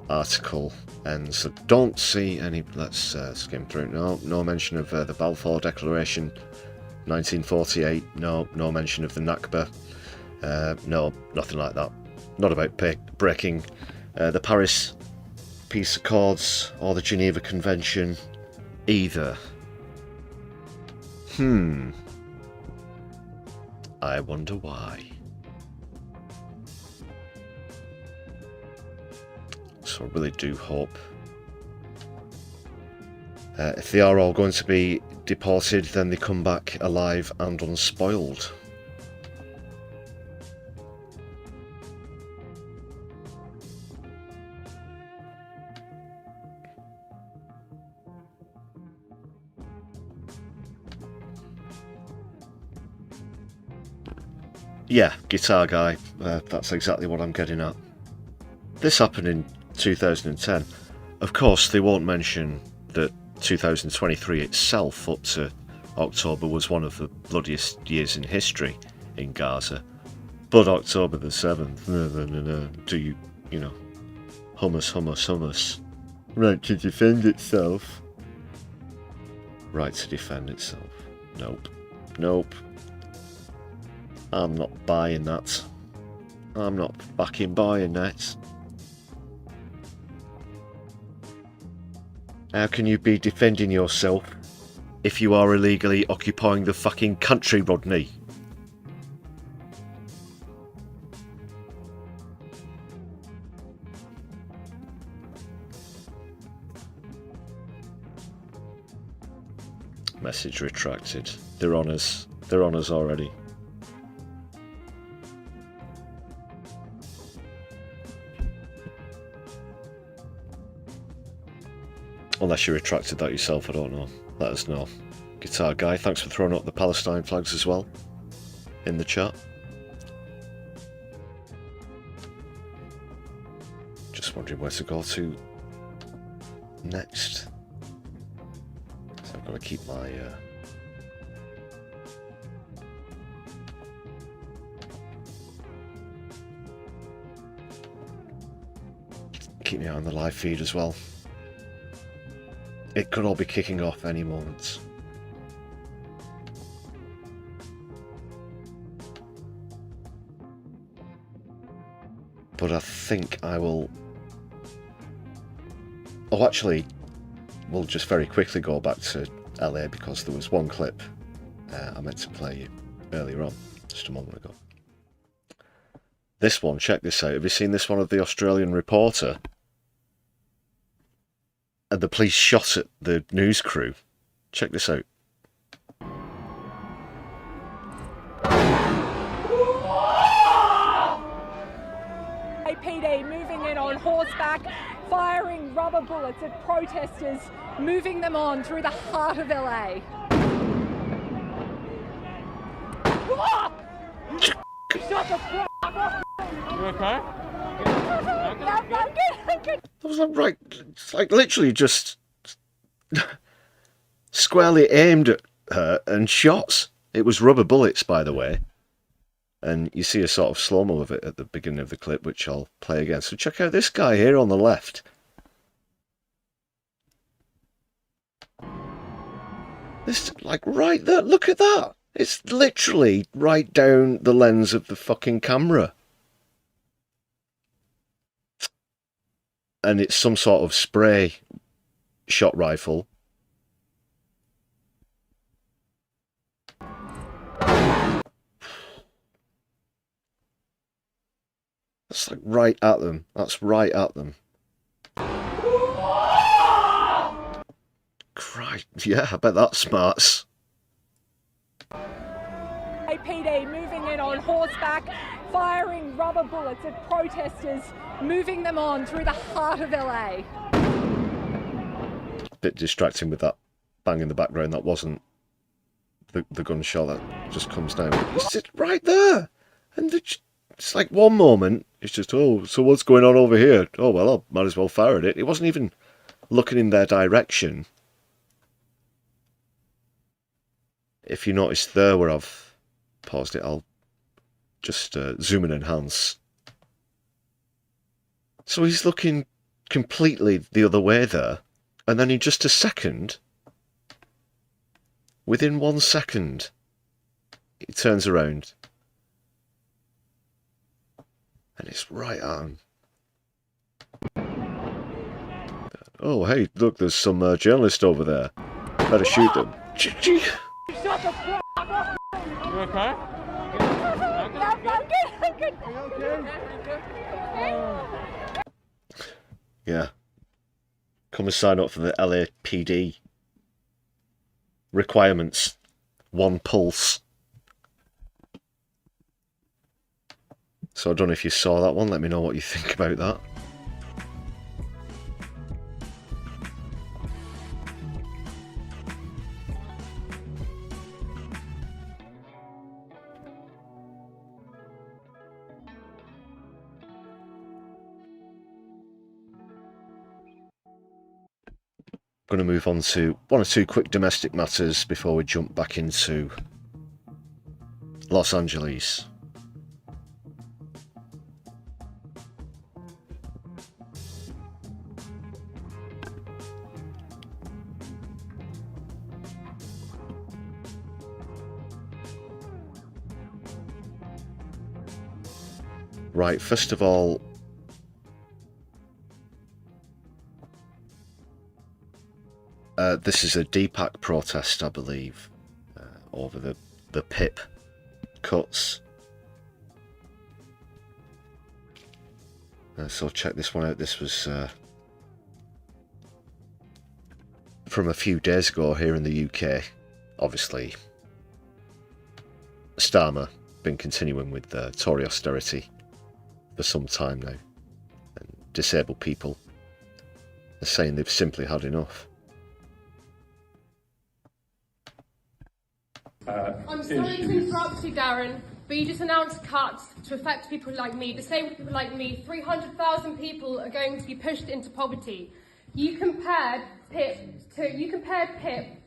article And so don't see any... Let's skim through. No mention of the Balfour Declaration, 1948. No mention of the Nakba. No, nothing like that. Not about breaking the Paris Peace Accords or the Geneva Convention either. I wonder why. So I really do hope if they are all going to be deported, then they come back alive and unspoiled. Yeah, guitar guy, that's exactly what I'm getting at. This happened in 2010. Of course, they won't mention that 2023 itself, up to October, was one of the bloodiest years in history in Gaza. But October the 7th, do you know, hummus. Right to defend itself. Right to defend itself. Nope. I'm not buying that. I'm not fucking buying that. How can you be defending yourself if you are illegally occupying the fucking country, Rodney? Message retracted. They're on us. They're on us already. Unless you retracted that yourself, I don't know. Let us know. Guitar Guy, thanks for throwing up the Palestine flags as well in the chat. Just wondering where to go to next. So I've got to keep my... keep me out on the live feed as well. It could all be kicking off any moment. But I think I will... Oh, actually, we'll just very quickly go back to LA because there was one clip I meant to play you earlier on, just a moment ago. This one, check this out. Have you seen this one of the Australian reporter? And the police shot at the news crew. Check this out. APD moving in on horseback, firing rubber bullets at protesters, moving them on through the heart of LA. Shut the fuck up! You okay? I'm good. I was like, right, it's like literally just squarely aimed at her and shots. It was rubber bullets, by the way. And you see a sort of slow-mo of it at the beginning of the clip, which I'll play again. So check out this guy here on the left. This, like, right there, look at that. It's literally right down the lens of the fucking camera. And it's some sort of spray shot rifle. That's like right at them. That's right at them. Christ, yeah, I bet that smarts. APD moving in on horseback, firing rubber bullets at protesters, moving them on through the heart of LA. Bit distracting with that bang in the background. That wasn't the gunshot that just comes down. It's just right there. And it's like one moment, it's just, oh, so what's going on over here? Oh, well, I might as well fire at it. It wasn't even looking in their direction. If you notice there where I've paused it, I'll just zoom and enhance. So he's looking completely the other way there, and then in just a second, within 1 second, it turns around. And it's right at him. Oh, hey, look, there's some journalists over there. Better shoot them. Shut the fuck up! You okay? Yeah. Come and sign up for the LAPD. Requirements. 1 pulse. So I don't know if you saw that one. Let me know what you think about that. Going to move on to 1 or 2 quick domestic matters before we jump back into Los Angeles. Right, first of all, this is a DPAC protest, I believe, over the PIP cuts. So check this one out. This was from a few days ago here in the UK. Obviously, Starmer been continuing with Tory austerity for some time now, and disabled people are saying they've simply had enough. I'm sorry to interrupt you, Darren, but you just announced cuts to affect people like me, disabled people like me. 300,000 people are going to be pushed into poverty. You compared PIP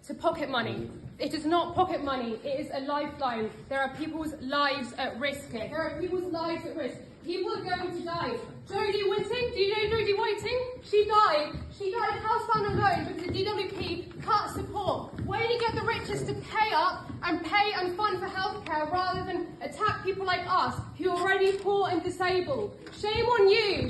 to pocket money. It is not pocket money, it is a lifeline. There are people's lives at risk here. There are people's lives at risk. People are going to die. Jodie Whitting, do you know Jodie Whitting? She died housebound alone because the DWP cut support. Why don't you get the richest to pay up and pay and fund for healthcare rather than attack people like us who are already poor and disabled? Shame on you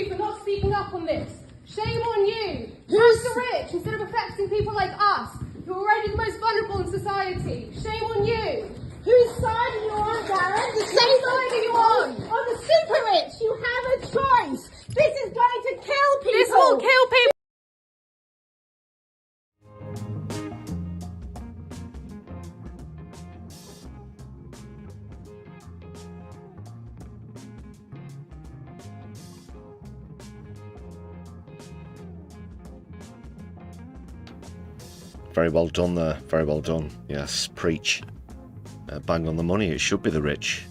for not speaking up on this. Shame on you. Tax the rich instead of affecting people like us who are already the most vulnerable in society. Shame on you. Whose side are you on, Darren? Whose side are you on? On the super rich. You have a choice. This is going to kill people. This will kill people. Very well done there. Very well done. Yes, preach. Bang on the money. It should be the rich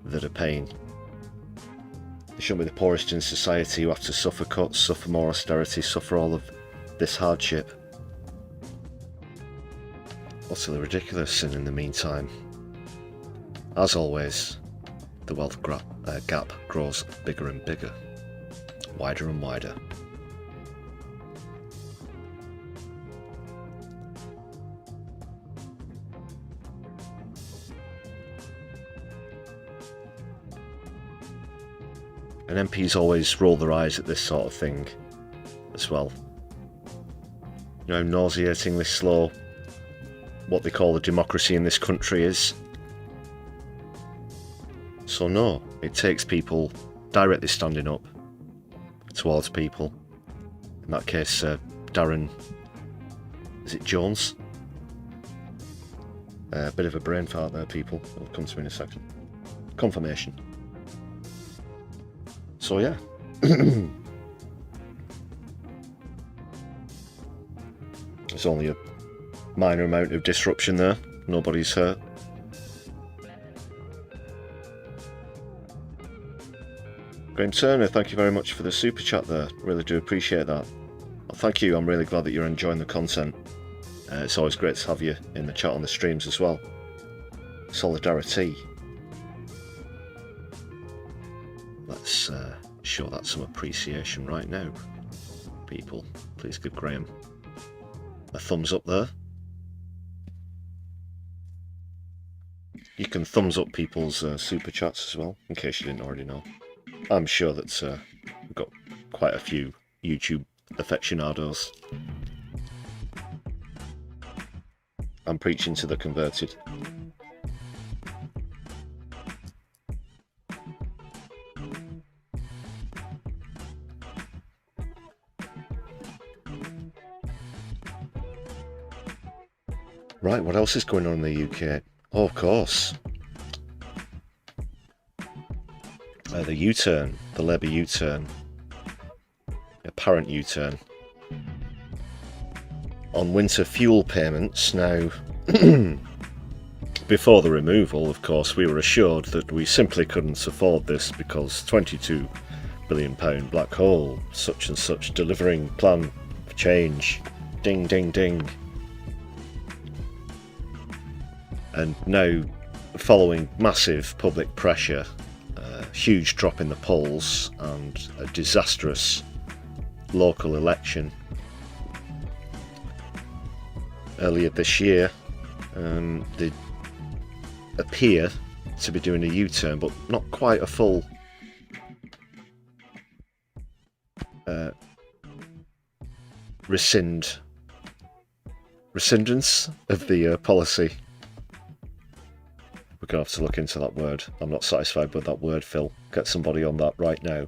that are paying. It shouldn't be the poorest in society who have to suffer cuts, suffer more austerity, suffer all of this hardship. Utterly ridiculous, and in the meantime, as always, the wealth gap grows bigger and bigger, wider and wider. And MPs always roll their eyes at this sort of thing as well. You know how nauseating this slow, what they call the democracy in this country is. So no, it takes people directly standing up towards people. In that case, Darren, is it Jones? A bit of a brain fart there, people. It'll come to me in a second. Confirmation. So yeah. There's only a minor amount of disruption there. Nobody's hurt. Graham Turner, thank you very much for the super chat there. Really do appreciate that. Well, thank you. I'm really glad that you're enjoying the content. It's always great to have you in the chat on the streams as well. Solidari-Tea. Show that some appreciation right now, people. Please give Graham a thumbs up there. You can thumbs up people's super chats as well, in case you didn't already know. I'm sure that we've got quite a few YouTube aficionados. I'm preaching to the converted. Right, what else is going on in the UK? Oh, of course. The U-turn, the Labour U-turn. Apparent U-turn. On winter fuel payments. Now, before the removal, of course, we were assured that we simply couldn't afford this because £22 billion black hole, such and such, delivering plan for change. Ding, ding, ding. And now, following massive public pressure, huge drop in the polls and a disastrous local election earlier this year, they appear to be doing a U-turn, but not quite a full rescindance of the policy. We're going to have to look into that word. I'm not satisfied with that word, Phil. Get somebody on that right now.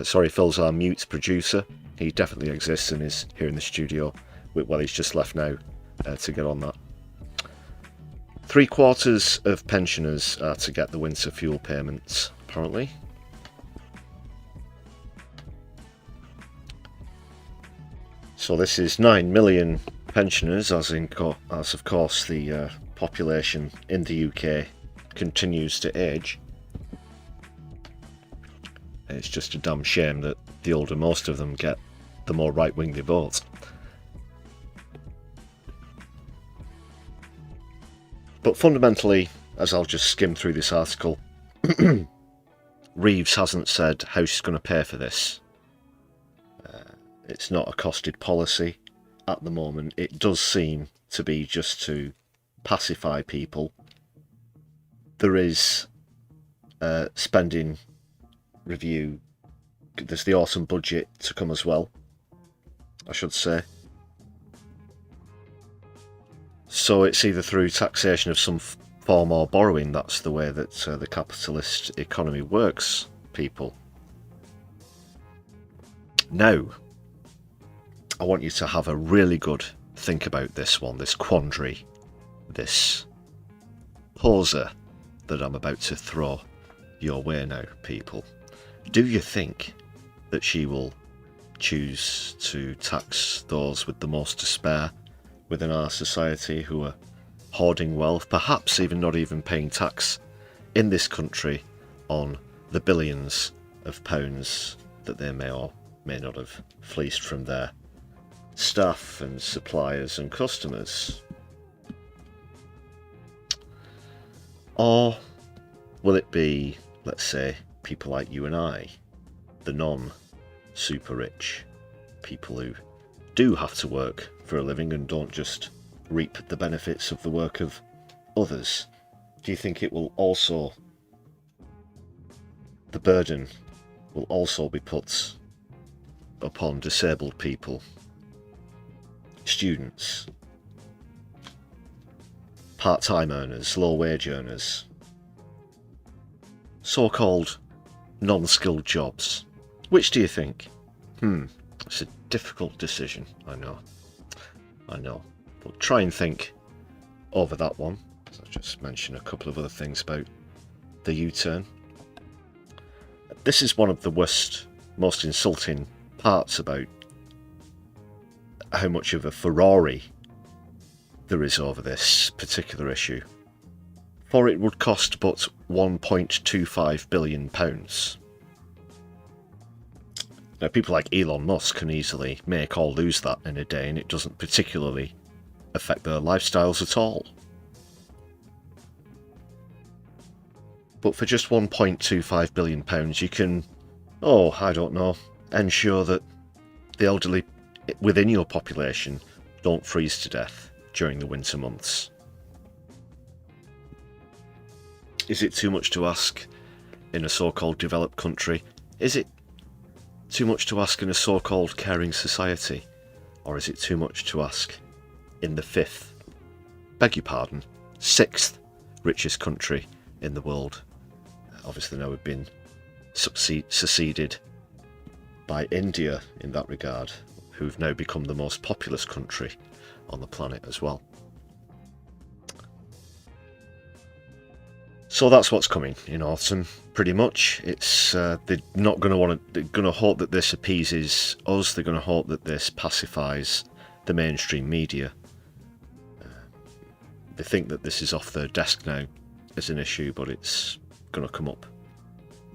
Sorry, Phil's our mute producer. He definitely exists and is here in the studio. Well, he's just left now to get on that. 3/4 of pensioners are to get the winter fuel payments, apparently. So this is 9 million pensioners, as of course the population in the UK continues to age. It's just a damn shame that the older most of them get, the more right-wing they vote. But fundamentally, as I'll just skim through this article, Reeves hasn't said how she's going to pay for this. It's not a costed policy at the moment. It does seem to be just to pacify people. There is spending review. There's the autumn budget to come as well, I should say. So it's either through taxation of some form or borrowing. That's the way that the capitalist economy works, people. Now, I want you to have a really good think about this one, this quandary, this poser that I'm about to throw your way now, people. Do you think that she will choose to tax those with the most to spare within our society who are hoarding wealth, perhaps even not even paying tax in this country on the billions of pounds that they may or may not have fleeced from their staff and suppliers and customers? Or will it be, let's say, people like you and I, the non-super rich, people who do have to work for a living and don't just reap the benefits of the work of others? Do you think it will also, the burden will also be put upon disabled people, students, part-time earners, low-wage earners, so-called non-skilled jobs? Which do you think? It's a difficult decision, I know. But try and think over that one. So I'll just mention a couple of other things about the U-turn. This is one of the worst, most insulting parts about how much of a Ferrari there is over this particular issue. For it would cost but £1.25 billion. Now, people like Elon Musk can easily make or lose that in a day, and it doesn't particularly affect their lifestyles at all. But for just £1.25 billion, you can Oh, I don't know. Ensure that the elderly within your population don't freeze to death during the winter months. Is it too much to ask in a so-called developed country? Is it too much to ask in a so-called caring society? Or is it too much to ask in the sixth richest country in the world? Obviously now we've been succeeded by India in that regard, who've now become the most populous country on the planet as well. So that's what's coming in autumn, pretty much. It's they're not going to want to. They're going to hope that this appeases us. They're going to hope that this pacifies the mainstream media. They think that this is off their desk now as an issue, but it's going to come up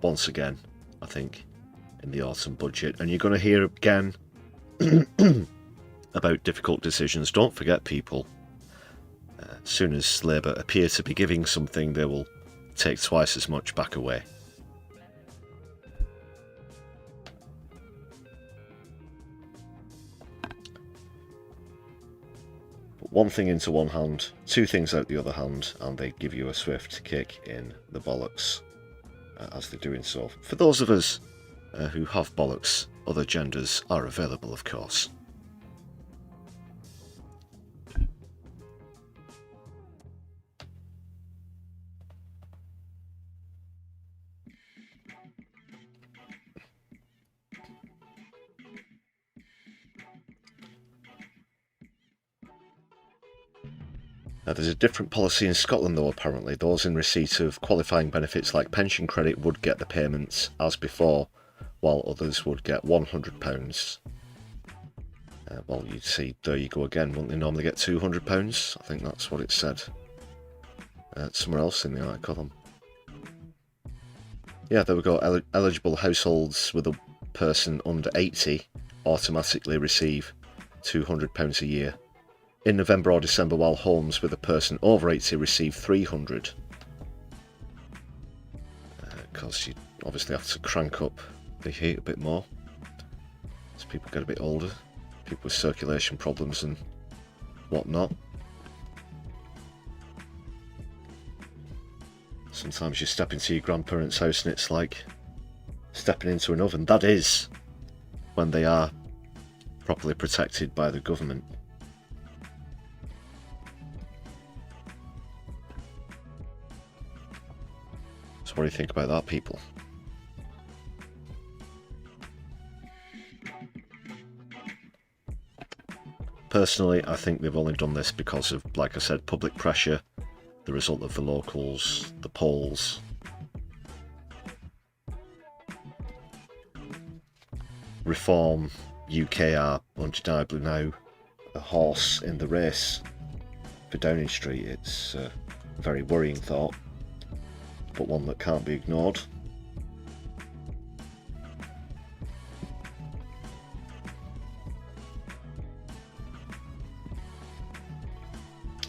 once again, I think, in the autumn budget. And you're going to hear again about difficult decisions. Don't forget, people, as soon as Labour appear to be giving something, they will take twice as much back away. Put one thing into one hand, two things out the other hand, and they give you a swift kick in the bollocks as they're doing so. For those of us who have bollocks, other genders are available, of course. There's a different policy in Scotland though, apparently. Those in receipt of qualifying benefits like pension credit would get the payments as before, while others would get £100. Well, you'd see, there you go again, wouldn't they normally get £200? I think that's what it said somewhere else in the article. Yeah, there we go. Eligible households with a person under 80 automatically receive £200 a year in November or December, while homes with a person over 80 receive £300. Because you obviously have to crank up the heat a bit more as people get a bit older, people with circulation problems and whatnot. Sometimes you step into your grandparents' house and it's like stepping into an oven. That is when they are properly protected by the government. So what do you think about that, people? Personally, I think they've only done this because of, like I said, public pressure, the result of the locals, the polls. Reform UK are undeniably now a horse in the race for Downing Street. It's a very worrying thought, but one that can't be ignored.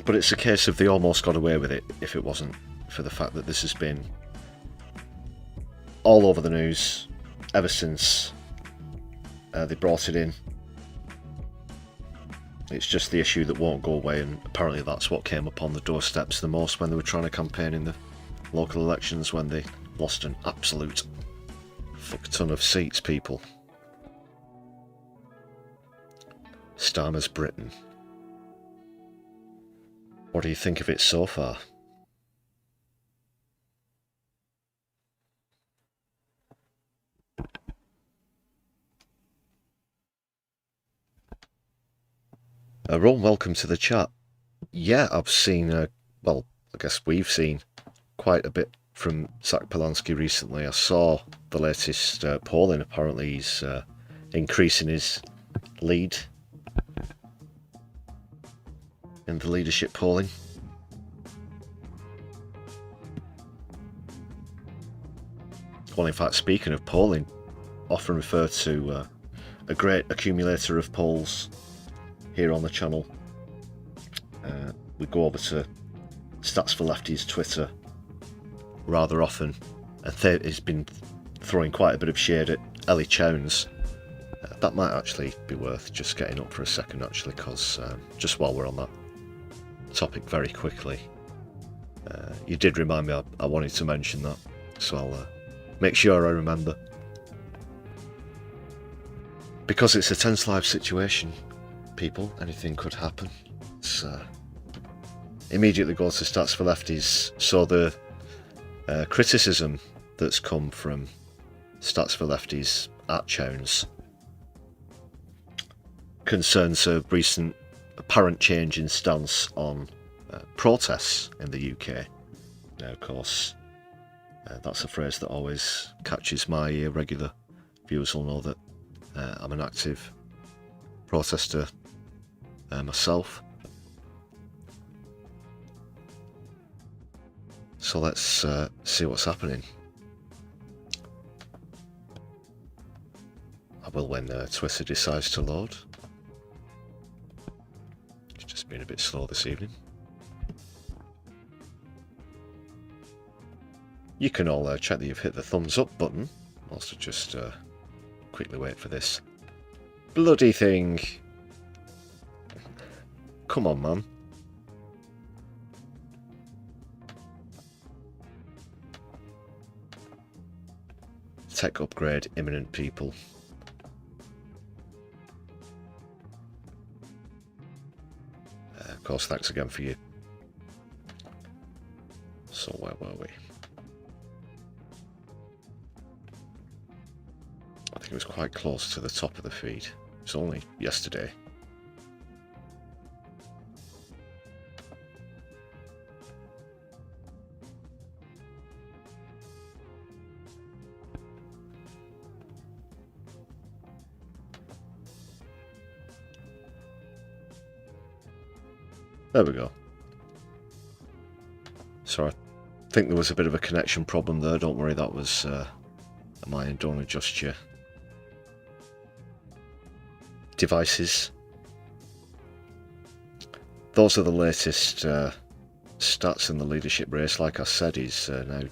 But it's a case of they almost got away with it if it wasn't for the fact that this has been all over the news ever since they brought it in. It's just the issue that won't go away, and apparently that's what came upon the doorsteps the most when they were trying to campaign in the local elections, when they lost an absolute fuck ton of seats, people. Starmer's Britain. What do you think of it so far? Ron, welcome to the chat. Yeah, I've seen, well, I guess we've seen quite a bit from Zach Polanski recently. I saw the latest polling. Apparently he's increasing his lead in the leadership polling. Well, in fact, speaking of polling, often referred to a great accumulator of polls here on the channel. We go over to Stats for Lefty's Twitter rather often, and it's been throwing quite a bit of shade at Ellie Chowns. That might actually be worth just getting up for a second, actually, because just while we're on that topic very quickly, you did remind me I wanted to mention that, so I'll make sure I remember. Because it's a tense live situation, people, anything could happen. It's, immediately goes to Stats for Lefties, so the criticism that's come from Stats for Lefties at Chowns concerns a recent apparent change in stance on protests in the UK. Now, of course, that's a phrase that always catches my ear. Regular viewers will know that I'm an active protester myself. So let's see what's happening. I will when Twitter decides to load. It's just been a bit slow this evening. You can all check that you've hit the thumbs up button. Also just quickly wait for this bloody thing. Come on, man. Tech upgrade imminent, people. Of course, thanks again for you. So where were we? I think it was quite close to the top of the feed. It was only yesterday. There we go. Sorry, I think there was a bit of a connection problem there. Don't worry, that was my end. Don't adjust your devices. Those are the latest stats in the leadership race. Like I said, he's now,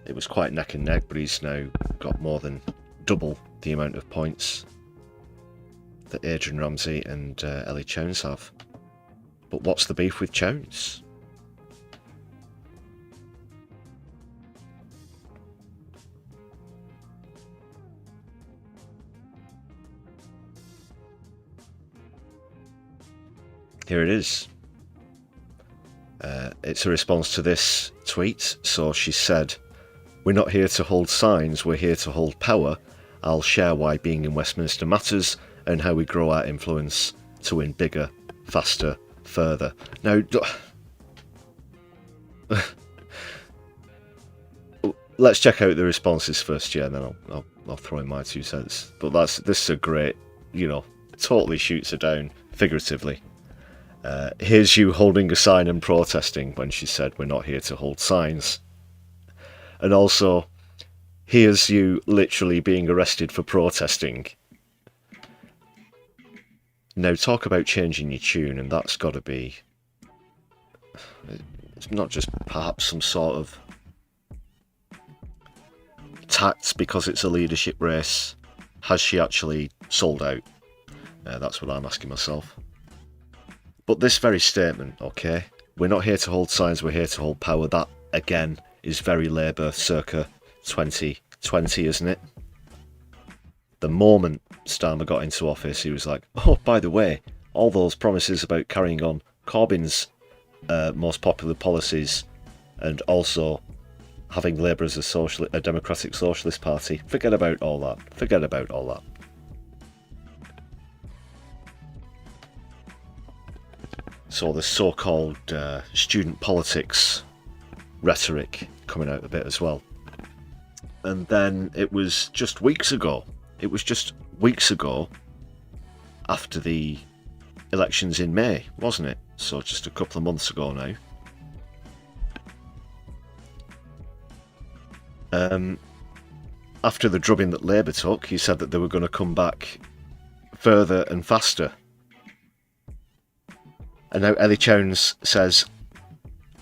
it was quite neck and neck, but he's now got more than double the amount of points that Adrian Ramsey and Ellie Chowns have. But what's the beef with Chowns? Here it is. It's a response to this tweet. So she said, "We're not here to hold signs, we're here to hold power. I'll share why being in Westminster matters and how we grow our influence to win bigger, faster, further." Now, let's check out the responses first, yeah, and then I'll throw in my 2 cents. But this is a great, totally shoots her down figuratively. Here's you holding a sign and protesting when she said we're not here to hold signs. And also, here's you literally being arrested for protesting. Now, talk about changing your tune, and that's got to be... It's not just perhaps some sort of tact because it's a leadership race. Has she actually sold out? That's what I'm asking myself. But this very statement, okay, we're not here to hold signs, we're here to hold power, that, again, is very Labour circa 2020, isn't it? The moment Starmer got into office, he was like, oh, by the way, all those promises about carrying on Corbyn's most popular policies and also having Labour as a democratic socialist party, forget about all that. Forget about all that. So the so-called student politics rhetoric coming out a bit as well. And then it was just weeks ago. It was just weeks ago after the elections in May, wasn't it? So just a couple of months ago now. After the drubbing that Labour took, he said that they were going to come back further and faster. And now Ellie Chowns says,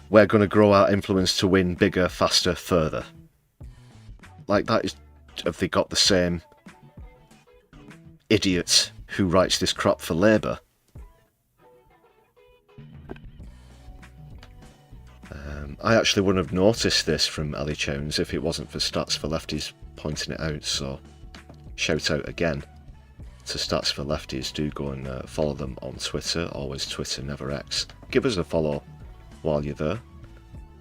we're going to grow our influence to win bigger, faster, further. Like, that is have they got the same idiot who writes this crap for Labour? I actually wouldn't have noticed this from Ellie Jones if it wasn't for Stats for Lefties pointing it out, so shout out again to Stats for Lefties. Do go and follow them on Twitter, always Twitter, never X. Give us a follow while you're there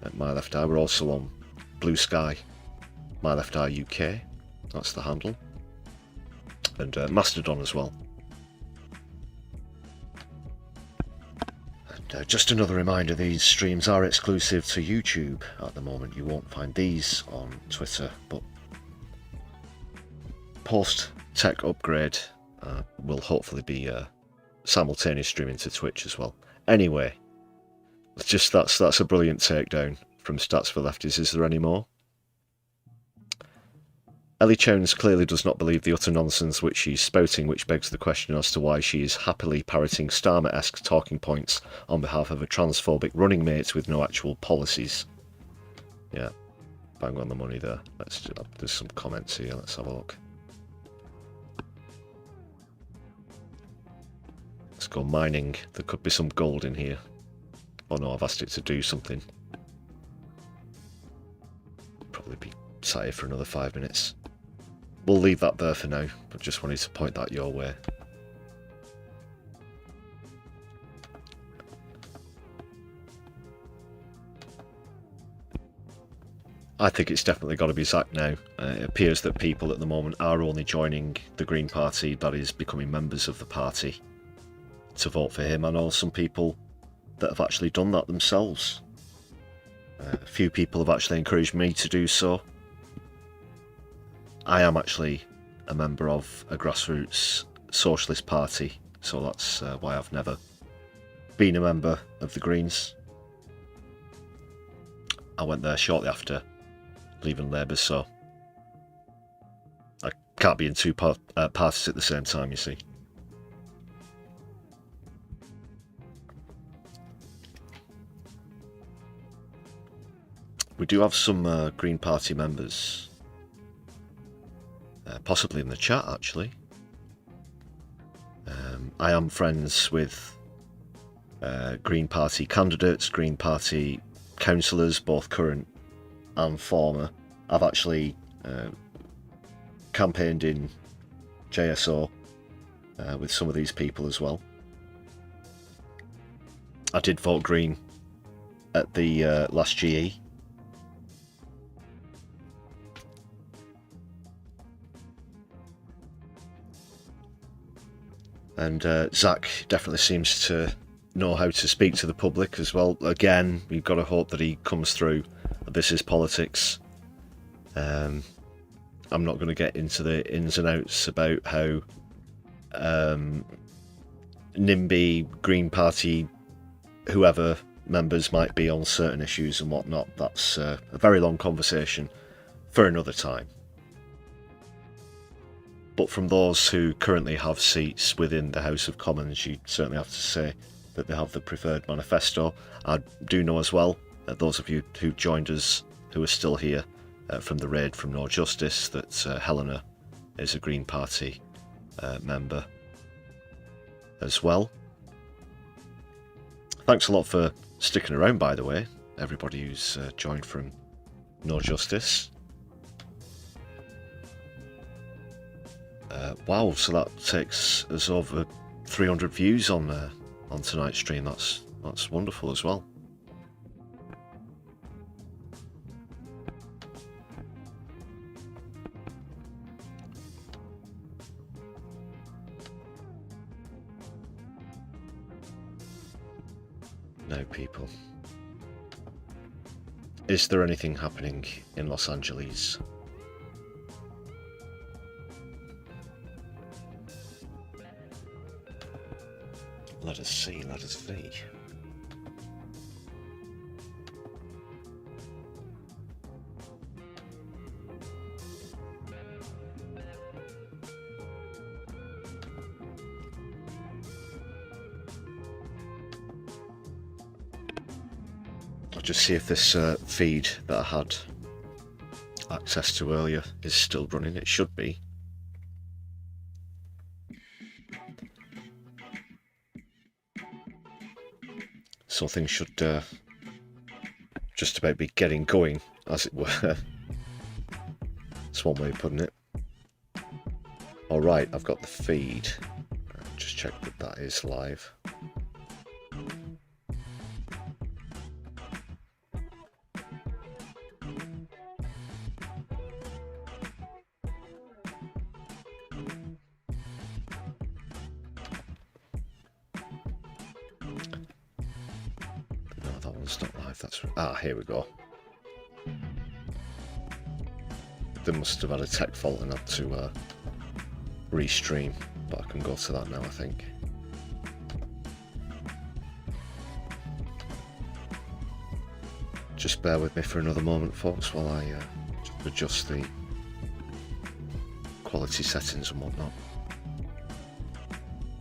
at My Left Eye. We're also on Blue Sky, My Left Eye UK, that's the handle, and Mastodon as well. Just another reminder, these streams are exclusive to YouTube at the moment. You won't find these on Twitter, but post-tech upgrade will hopefully be simultaneous streaming to Twitch as well. Anyway, that's a brilliant takedown from Stats for Lefties. Is there any more? Ellie Jones clearly does not believe the utter nonsense which she's spouting, which begs the question as to why she is happily parroting Starmer-esque talking points on behalf of a transphobic running mate with no actual policies. Yeah, bang on the money there. There's some comments here, let's have a look. Let's go mining. There could be some gold in here. Oh no, I've asked it to do something. Probably be sat here for another 5 minutes. We'll leave that there for now, but just wanted to point that your way. I think it's definitely got to be Zach now. It appears that people at the moment are only joining the Green Party, that is, becoming members of the party, to vote for him. I know some people that have actually done that themselves. A few people have actually encouraged me to do so. I am actually a member of a grassroots socialist party, so that's why I've never been a member of the Greens. I went there shortly after leaving Labour, so I can't be in two parties at the same time, you see. We do have some Green Party members. Possibly in the chat, actually. I am friends with Green Party candidates, Green Party councillors, both current and former. I've actually campaigned in JSO with some of these people as well. I did vote Green at the last GE. And Zach definitely seems to know how to speak to the public as well. Again, we've got to hope that he comes through. This is politics. I'm not going to get into the ins and outs about how NIMBY, Green Party, whoever members might be on certain issues and whatnot. That's a very long conversation for another time. But from those who currently have seats within the House of Commons, you certainly have to say that they have the preferred manifesto. I do know as well, those of you who joined us, who are still here from the raid from No Justice, that Helena is a Green Party member as well. Thanks a lot for sticking around, by the way, everybody who's joined from No Justice. Wow, so that takes us over 300 views on tonight's stream. That's wonderful as well. Now, people, is there anything happening in Los Angeles? Let us see, let us see. I'll just see if this feed that I had access to earlier is still running. It should be. So things should just about be getting going, as it were. That's one way of putting it. Alright, I've got the feed. Just check that that is live. No, that one's not live. That's here we go. They must have had a tech fault and had to restream, but I can go to that now, I think. Just bear with me for another moment, folks, while I adjust the quality settings and whatnot.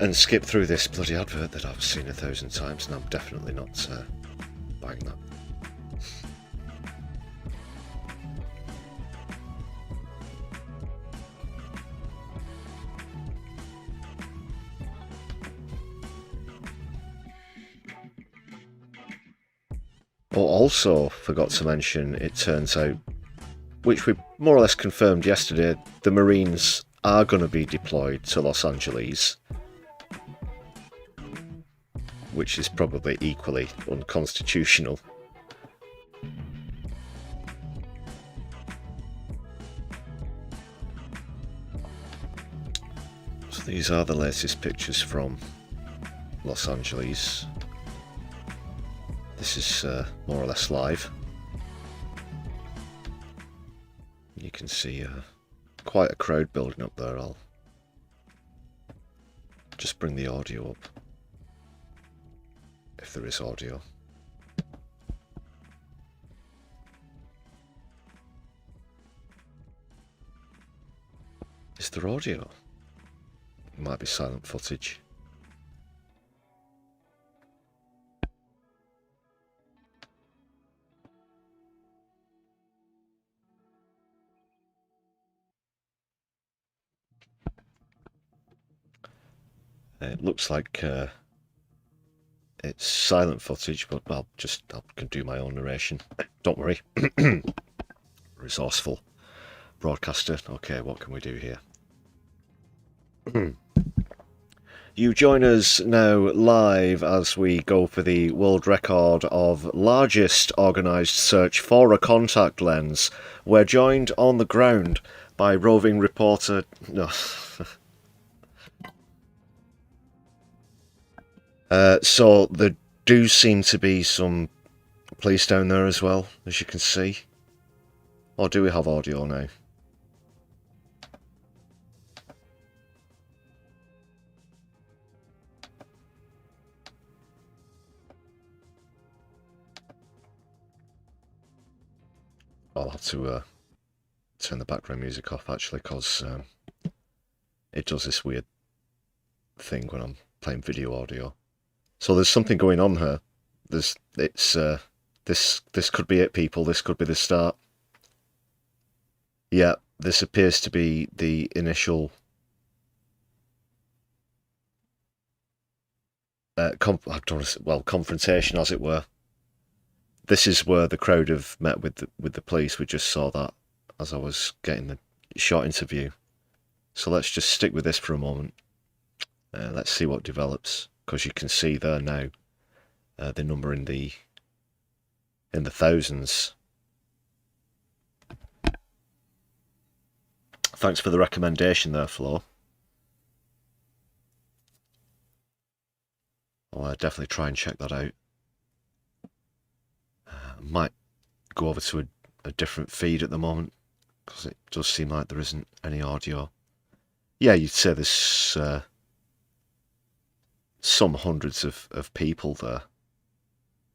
And skip through this bloody advert that I've seen 1,000 times, and I'm definitely not buying that. Oh, also forgot to mention, it turns out, which we more or less confirmed yesterday, the Marines are going to be deployed to Los Angeles, which is probably equally unconstitutional. So these are the latest pictures from Los Angeles. This is more or less live. You can see quite a crowd building up there. I'll just bring the audio up, if there is audio. Is there audio? It might be silent footage. It looks like it's silent footage, but I can do my own narration. Don't worry. Resourceful broadcaster. Okay, what can we do here? You join us now live as we go for the world record of largest organised search for a contact lens. We're joined on the ground by roving reporter... No. So there do seem to be some police down there as well, as you can see. Or do we have audio now? I'll have to turn the background music off, actually, because it does this weird thing when I'm playing video audio. So there's something going on here. This could be it, people. This could be the start. Yeah, this appears to be the initial confrontation, as it were. This is where the crowd have met with the police. We just saw that as I was getting the shot interview. So let's just stick with this for a moment. Let's see what develops, because you can see there now the number in the thousands. Thanks for the recommendation there, Flo. I'll definitely try and check that out. Might go over to a different feed at the moment, because it does seem like there isn't any audio. Yeah, you'd say there's some hundreds of people there,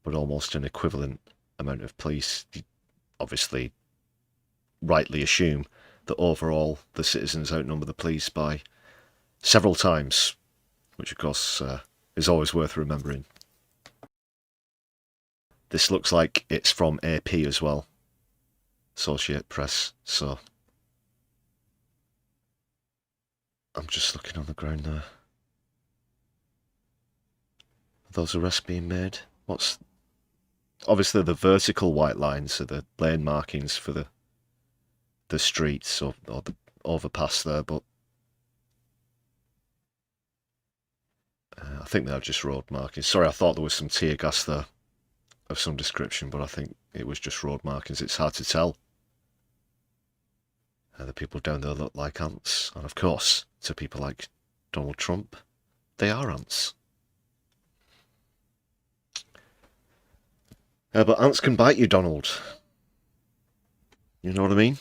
but almost an equivalent amount of police. You obviously rightly assume that overall the citizens outnumber the police by several times, which of course is always worth remembering. This looks like it's from AP as well. Associated Press, so I'm just looking on the ground there. Are those arrests being made? What's... Obviously the vertical white lines are the lane markings for the streets or the overpass there, but I think they're just road markings. Sorry, I thought there was some tear gas there of some description, but I think it was just road markings. It's hard to tell. The people down there look like ants, and of course, to people like Donald Trump, they are ants. But ants can bite you, Donald. You know what I mean?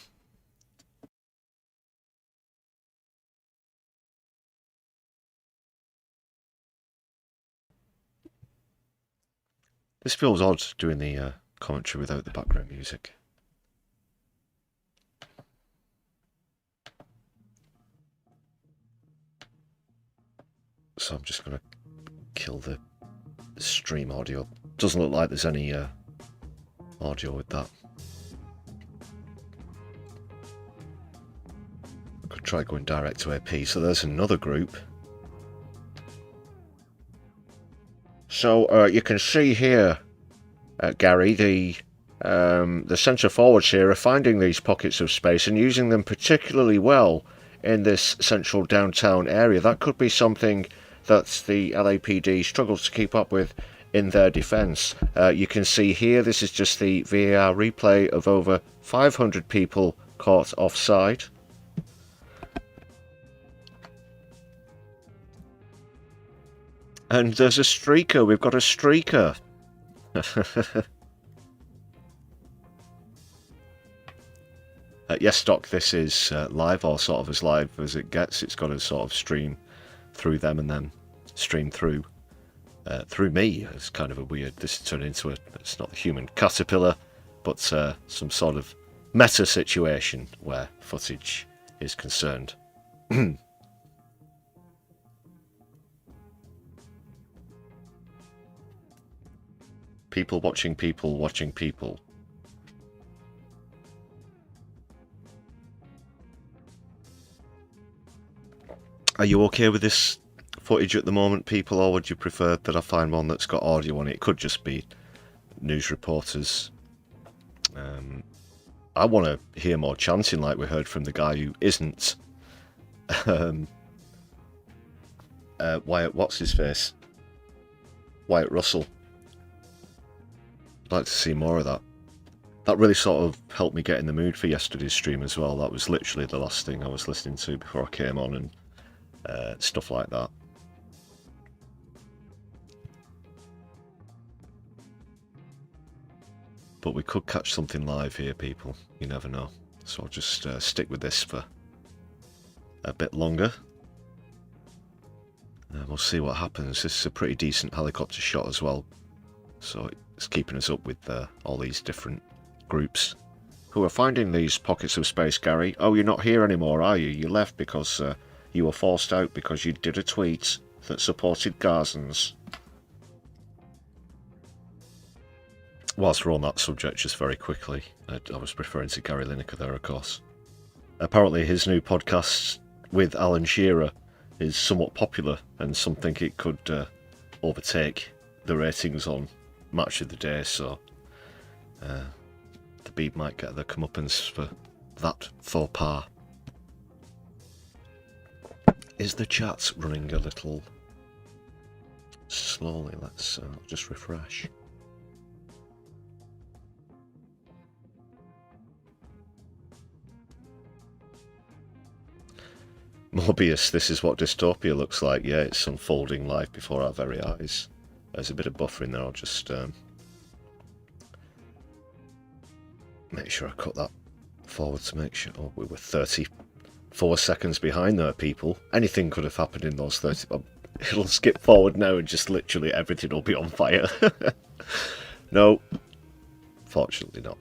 This feels odd, doing the commentary without the background music. So I'm just going to kill the stream audio. Doesn't look like there's any audio with that. Could try going direct to AP. So there's another group. So you can see here, Gary, the centre forwards here are finding these pockets of space and using them particularly well in this central downtown area. That could be something that the LAPD struggles to keep up with in their defence. You can see here, this is just the VAR replay of over 500 people caught offside. And there's a streaker, we've got a streaker. Yes, Doc, this is live, or sort of as live as it gets. It's got to sort of stream through them and then stream through me. It's kind of a weird, this turned into it's not the human caterpillar, but some sort of meta situation where footage is concerned. People watching people watching people. Are you okay with this footage at the moment, people, or would you prefer that I find one that's got audio on it? It could just be news reporters. I want to hear more chanting like we heard from the guy who isn't. Wyatt, what's his face? Wyatt Russell. I'd like to see more of that. That really sort of helped me get in the mood for yesterday's stream as well. That was literally the last thing I was listening to before I came on, and stuff like that. But we could catch something live here, people. You never know. So I'll just stick with this for a bit longer. We'll see what happens. This is a pretty decent helicopter shot as well. So it's keeping us up with all these different groups who are finding these pockets of space, Gary. Oh, you're not here anymore, are you? You left because you were forced out because you did a tweet that supported Gazans. Whilst we're on that subject, just very quickly, I was referring to Gary Lineker there, of course. Apparently his new podcast with Alan Shearer is somewhat popular, and something it could overtake the ratings on Match of the Day, so the Beeb might get their comeuppance for that faux pas. Is the chat running a little slowly? Let's just refresh. Morbius, this is what dystopia looks like. Yeah, it's unfolding live before our very eyes. There's a bit of buffering there. I'll just make sure I cut that forward to make sure. Oh, we were 34 seconds behind there, people. Anything could have happened in those 30. It'll skip forward now and just literally everything will be on fire. No, fortunately not.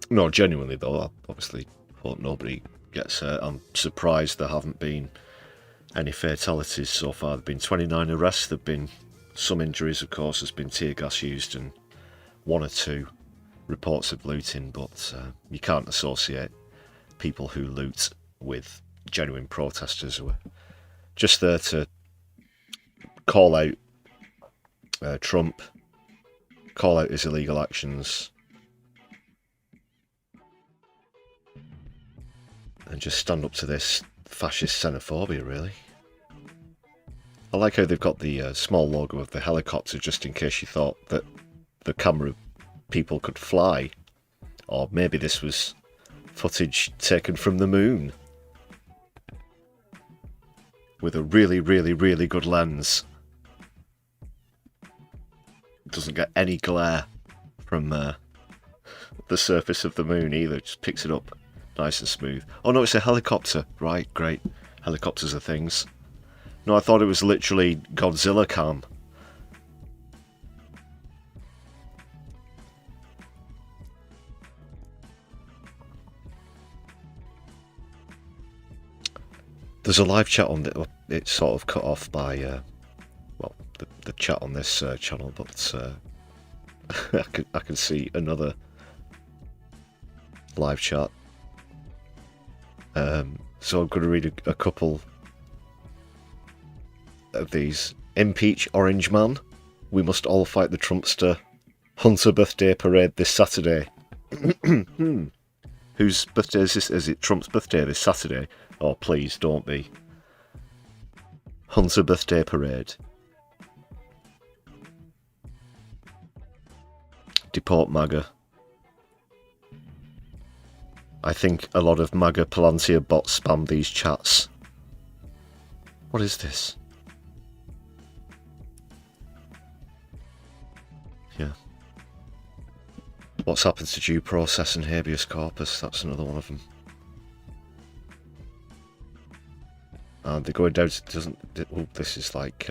No, genuinely though, I obviously hope nobody gets hurt. I'm surprised there haven't been any fatalities so far. There have been 29 arrests, there have been some injuries, of course, there's been tear gas used, and 1 or 2 reports of looting, but you can't associate people who loot with genuine protesters who are just there to call out Trump, call out his illegal actions, and just stand up to this fascist xenophobia, really. I like how they've got the small logo of the helicopter, just in case you thought that the camera people could fly, or maybe this was footage taken from the moon with a really, really, really good lens. It doesn't get any glare from the surface of the moon either, it just picks it up nice and smooth. Oh no, it's a helicopter. Right, great. Helicopters are things. No, I thought it was literally Godzilla cam. There's a live chat on the, it's sort of cut off by well, the chat on this channel, but I can see another live chat. So I'm going to read a couple of these. Impeach Orange Man. We must all fight the Trumpster. Hunter birthday parade this Saturday. Whose birthday is this? Is it Trump's birthday this Saturday? Oh, please don't be. Hunter birthday parade. Deport MAGA. I think a lot of MAGA Palantir bots spam these chats. What is this? Yeah. What's happened to due process and habeas corpus? That's another one of them. And they're going down to, doesn't, oh, this is like,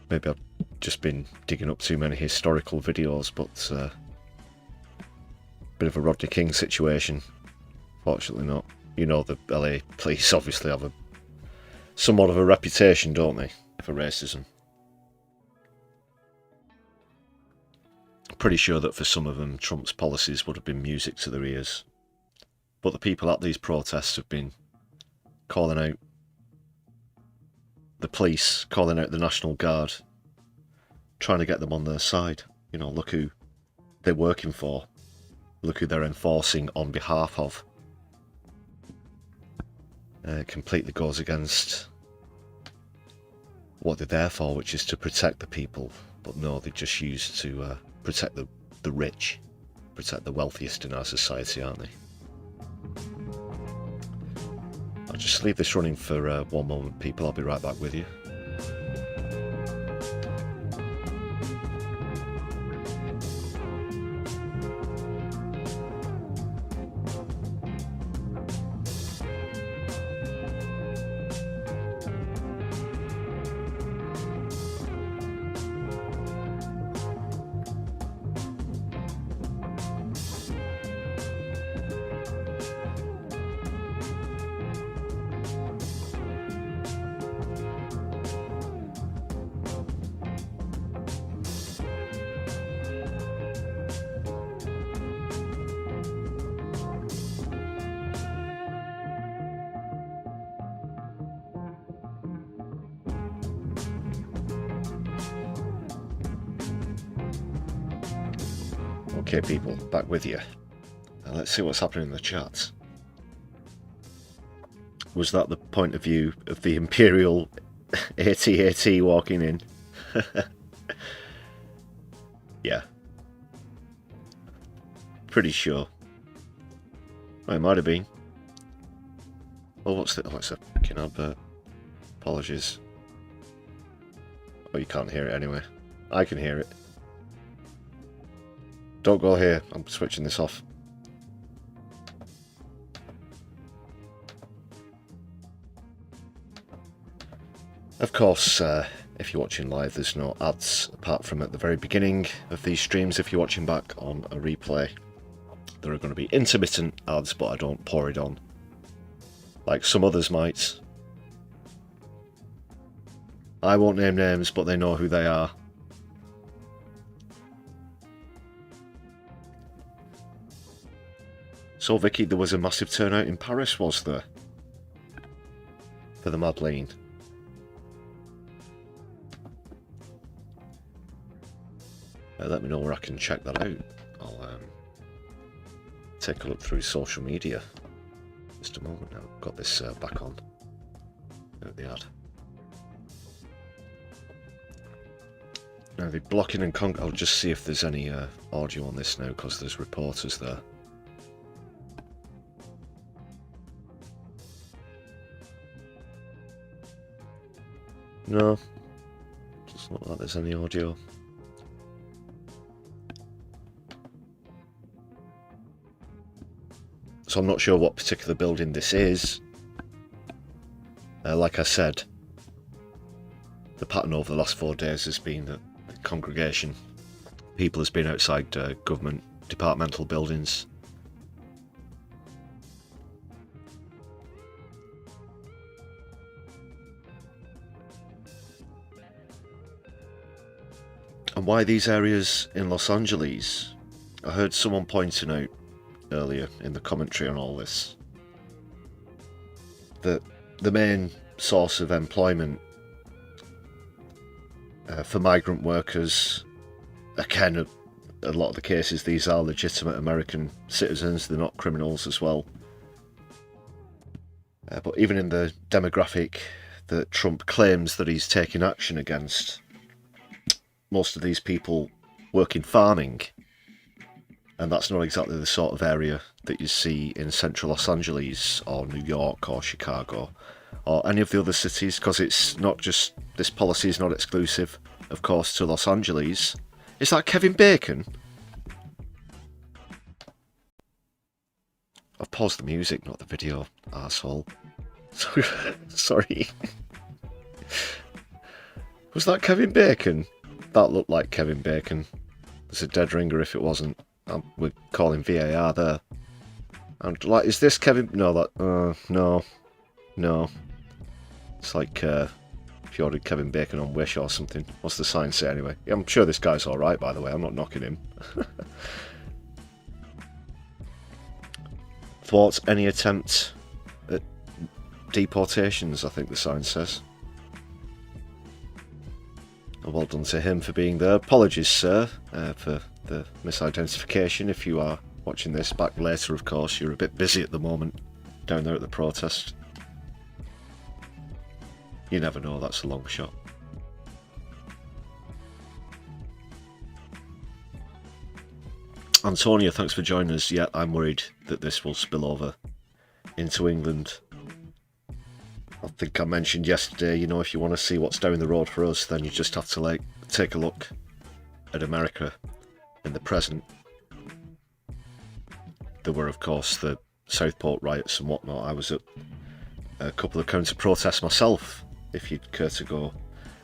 maybe I've just been digging up too many historical videos, but bit of a Rodney King situation. Fortunately not. You know, the LA police obviously have somewhat of a reputation, don't they, for racism. Pretty sure that for some of them, Trump's policies would have been music to their ears. But the people at these protests have been calling out the police, calling out the National Guard, trying to get them on their side. You know, look who they're working for. Look who they're enforcing on behalf of. It completely goes against what they're there for, which is to protect the people. But no, they're just used to protect the rich, protect the wealthiest in our society, aren't they? I'll just leave this running for one moment, people. I'll be right back with you. Okay, people, back with you. Let's see what's happening in the chat. Was that the point of view of the Imperial AT-AT walking in? Yeah. Pretty sure. Oh, it might have been. Oh, what's the... Oh, it's a fucking advert. Apologies. Oh, you can't hear it anyway. I can hear it. Don't go here. I'm switching this off. Of course, if you're watching live, there's no ads apart from at the very beginning of these streams. If you're watching back on a replay, there are going to be intermittent ads, but I don't pour it on like some others might. I won't name names, but they know who they are. So, Vicky, there was a massive turnout in Paris, was there? For the Madeleine. Let me know where I can check that out. I'll take a look through social media. Just a moment now. Got this back on. Out the ad. Now the blocking and I'll just see if there's any audio on this now, because there's reporters there. No, doesn't look like there's any audio. So I'm not sure what particular building this is. Like I said, the pattern over the last 4 days has been that the congregation, people has been outside government departmental buildings. And why these areas in Los Angeles? I heard someone pointing out earlier in the commentary on all this that the main source of employment for migrant workers, again, a lot of the cases, these are legitimate American citizens, they're not criminals as well. But even in the demographic that Trump claims that he's taking action against, most of these people work in farming, and that's not exactly the sort of area that you see in central Los Angeles or New York or Chicago or any of the other cities, because it's not just, this policy is not exclusive, of course, to Los Angeles. Is that Kevin Bacon? I've paused the music, not the video, arsehole. Sorry. Was that Kevin Bacon? That looked like Kevin Bacon. There's a dead ringer if it wasn't. We're calling VAR there. And like, is this Kevin? No, that no. It's like if you ordered Kevin Bacon on Wish or something. What's the sign say anyway? Yeah, I'm sure this guy's all right, by the way. I'm not knocking him. Thwarts any attempt at deportations, I think the sign says. Well done to him for being there. Apologies, sir, for the misidentification. If you are watching this back later, of course, you're a bit busy at the moment down there at the protest. You never know, that's a long shot. Antonia, thanks for joining us. Yeah, I'm worried that this will spill over into England. I think I mentioned yesterday, you know, if you want to see what's down the road for us, then you just have to, like, take a look at America in the present. There were, of course, the Southport riots and whatnot. I was at a couple of counter-protests myself, if you'd care to go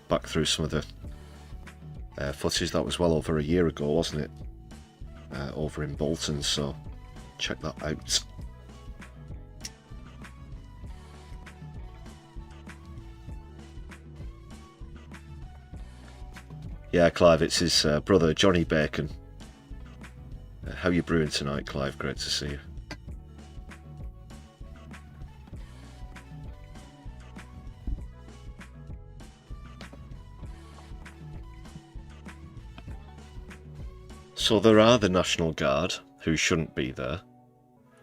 back through some of the footage. That was well over a year ago, wasn't it? Over in Bolton, so check that out. Yeah, Clive, it's his brother, Johnny Bacon. How you brewing tonight, Clive? Great to see you. So there are the National Guard, who shouldn't be there.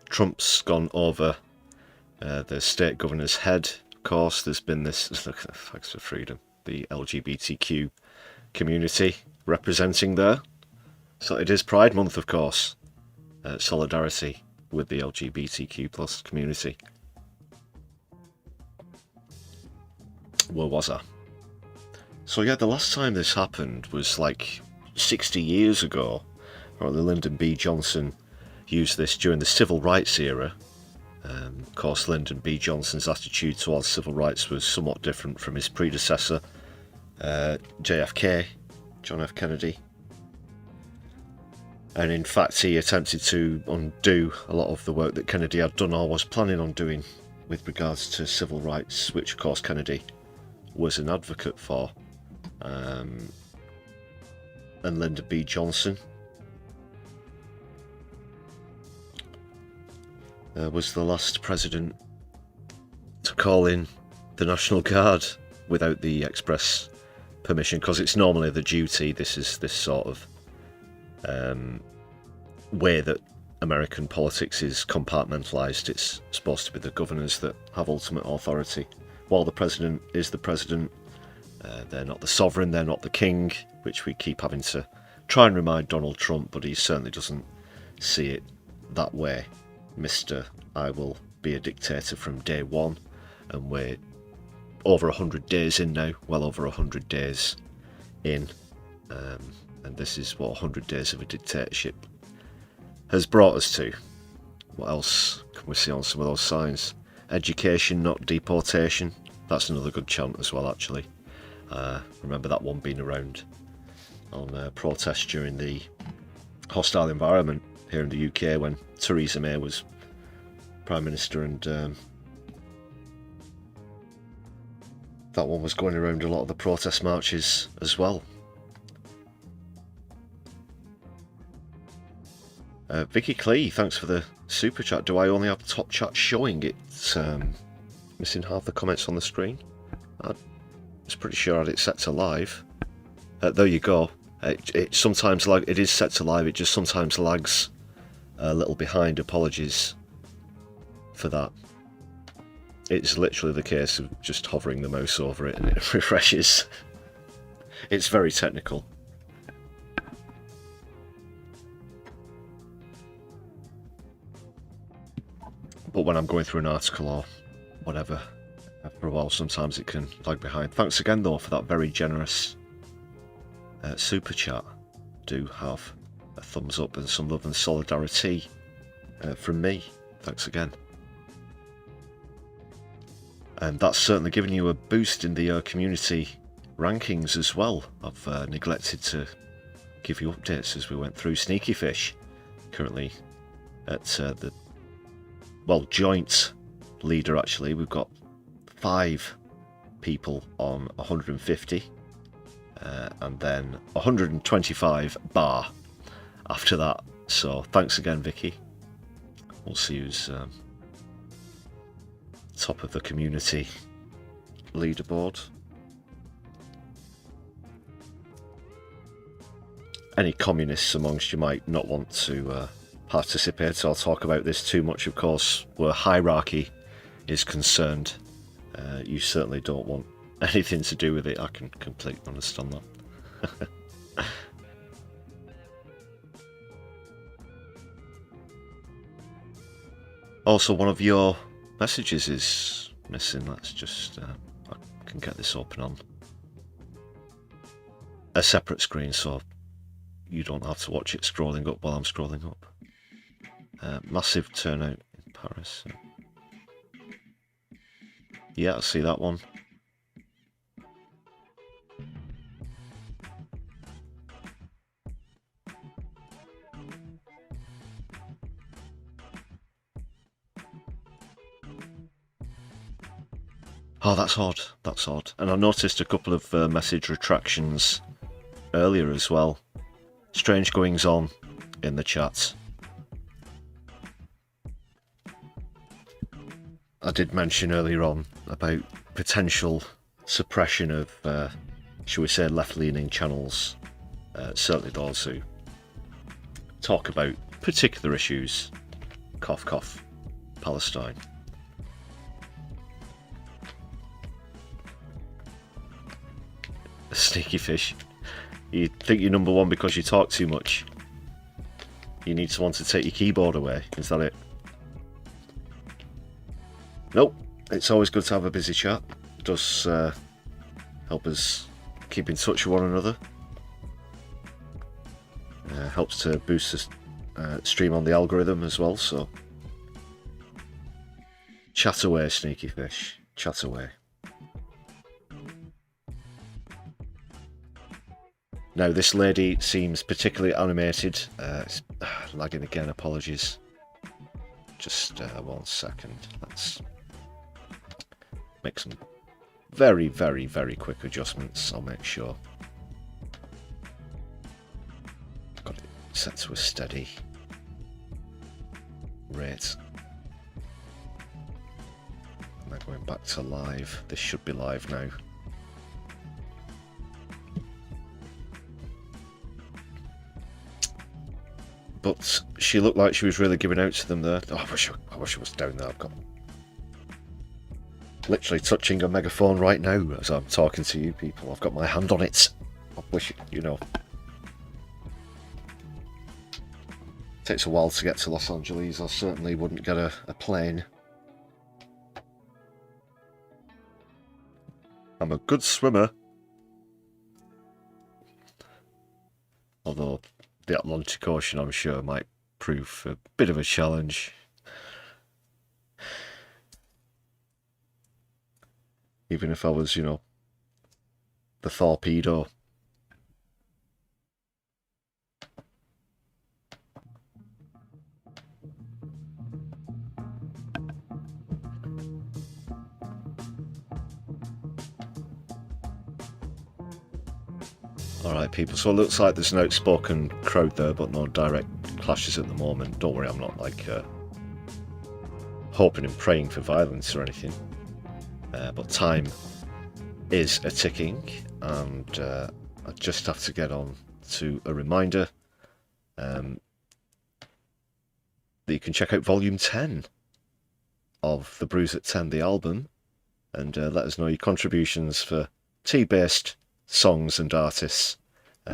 Trump's gone over the state governor's head, of course. There's been this, thanks for freedom, the LGBTQ community representing there. So it is Pride Month, of course. Solidarity with the LGBTQ plus community. Where was I? So yeah, the last time this happened was like 60 years ago. Or Lyndon B. Johnson used this during the civil rights era. Of course, Lyndon B. Johnson's attitude towards civil rights was somewhat different from his predecessor, JFK, John F. Kennedy. And in fact, he attempted to undo a lot of the work that Kennedy had done or was planning on doing with regards to civil rights, which of course Kennedy was an advocate for. And Lyndon B. Johnson was the last president to call in the National Guard without the express permission, because it's normally the duty. This is this sort of way that American politics is compartmentalised. It's supposed to be the governors that have ultimate authority, while the president is the president. They're not the sovereign, they're not the king, which we keep having to try and remind Donald Trump, but he certainly doesn't see it that way. Mr. I will be a dictator from day one, and we're over 100 days in now, well over 100 days in, and this is what 100 days of a dictatorship has brought us to. What else can we see on some of those signs? Education, not deportation. That's another good chant as well, actually. Remember that one being around on protests during the hostile environment here in the UK when Theresa May was Prime Minister, and that one was going around a lot of the protest marches as well. Vicky Clee, thanks for the super chat. Do I only have top chat showing? It's missing half the comments on the screen. I was pretty sure I had it set to live. There you go. It sometimes it is set to live. It just sometimes lags a little behind. Apologies for that. It's literally the case of just hovering the mouse over it and it refreshes. It's very technical. But when I'm going through an article or whatever, after a while sometimes it can lag behind. Thanks again though for that very generous super chat. Do have a thumbs up and some love and solidarity from me. Thanks again. And that's certainly given you a boost in the community rankings as well. I've neglected to give you updates as we went through. Sneaky Fish currently at the joint leader. Actually, we've got 5 people on 150 and then 125 bar after that. So thanks again, Vicky. We'll see who's top of the community leaderboard. Any communists amongst you might not want to participate or talk about this too much, of course, where hierarchy is concerned. You certainly don't want anything to do with it. I can completely understand that. Also, one of your messages is missing. Let's just I can get this open on a separate screen so you don't have to watch it scrolling up while I'm scrolling up. Massive turnout in Paris. Yeah, I see that one. Oh, that's odd. That's odd. And I noticed a couple of message retractions earlier as well. Strange goings on in the chat. I did mention earlier on about potential suppression of, shall we say, left-leaning channels. Certainly those who talk about particular issues. Cough, cough. Palestine. Sneaky Fish. You think you're number one because you talk too much. You need someone to take your keyboard away. Is that it? Nope. It's always good to have a busy chat. It does help us keep in touch with one another. Helps to boost the stream on the algorithm as well, so chat away, Sneaky Fish. Chat away. Now, this lady seems particularly animated. It's lagging again, apologies. Just 1 second. Let's make some very, very, very quick adjustments. I'll make sure. Got it set to a steady rate. back to live. This should be live now. But she looked like she was really giving out to them there. Oh, I wish I was down there. I've got literally touching a megaphone right now as I'm talking to you people. I've got my hand on it. I wish, you know. Takes a while to get to Los Angeles. I certainly wouldn't get a plane. I'm a good swimmer. Although the Atlantic Ocean, I'm sure, might prove a bit of a challenge. Even if I was, you know, the torpedo. Alright people, so it looks like there's an outspoken crowd there, but no direct clashes at the moment. Don't worry, I'm not like hoping and praying for violence or anything. But time is a-ticking, and I just have to get on to a reminder that you can check out Volume 10 of the Brews at 10, the album, and let us know your contributions for tea-based songs and artists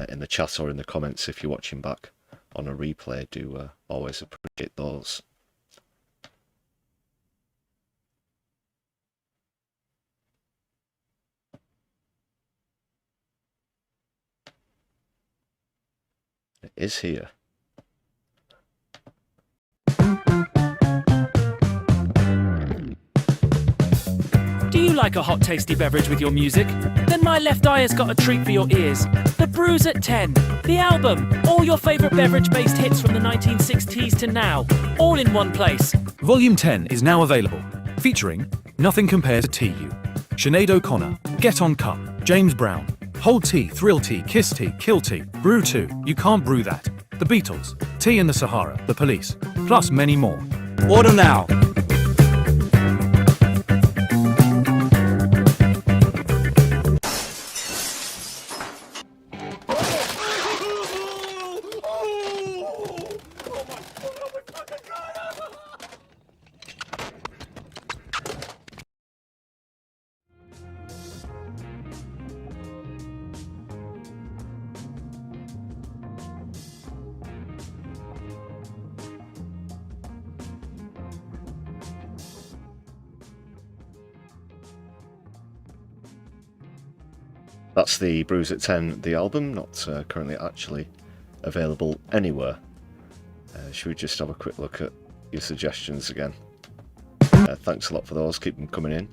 in the chat or in the comments if you're watching back on a replay. Do always appreciate those. It is here. Do you like a hot, tasty beverage with your music? Then My Left Eye has got a treat for your ears. The Brews at 10, the album, all your favourite beverage-based hits from the 1960s to now, all in one place. Volume 10 is now available, featuring Nothing Compares to TU, Sinead O'Connor, Get On Cup, James Brown, Hold Tea, Thrill Tea, Kiss Tea, Kill Tea, Brew 2, You Can't Brew That, The Beatles, Tea in the Sahara, The Police, plus many more. Order now. That's the Brews at 10, the album, not currently actually available anywhere. Should we just have a quick look at your suggestions again? Thanks a lot for those, keep them coming in.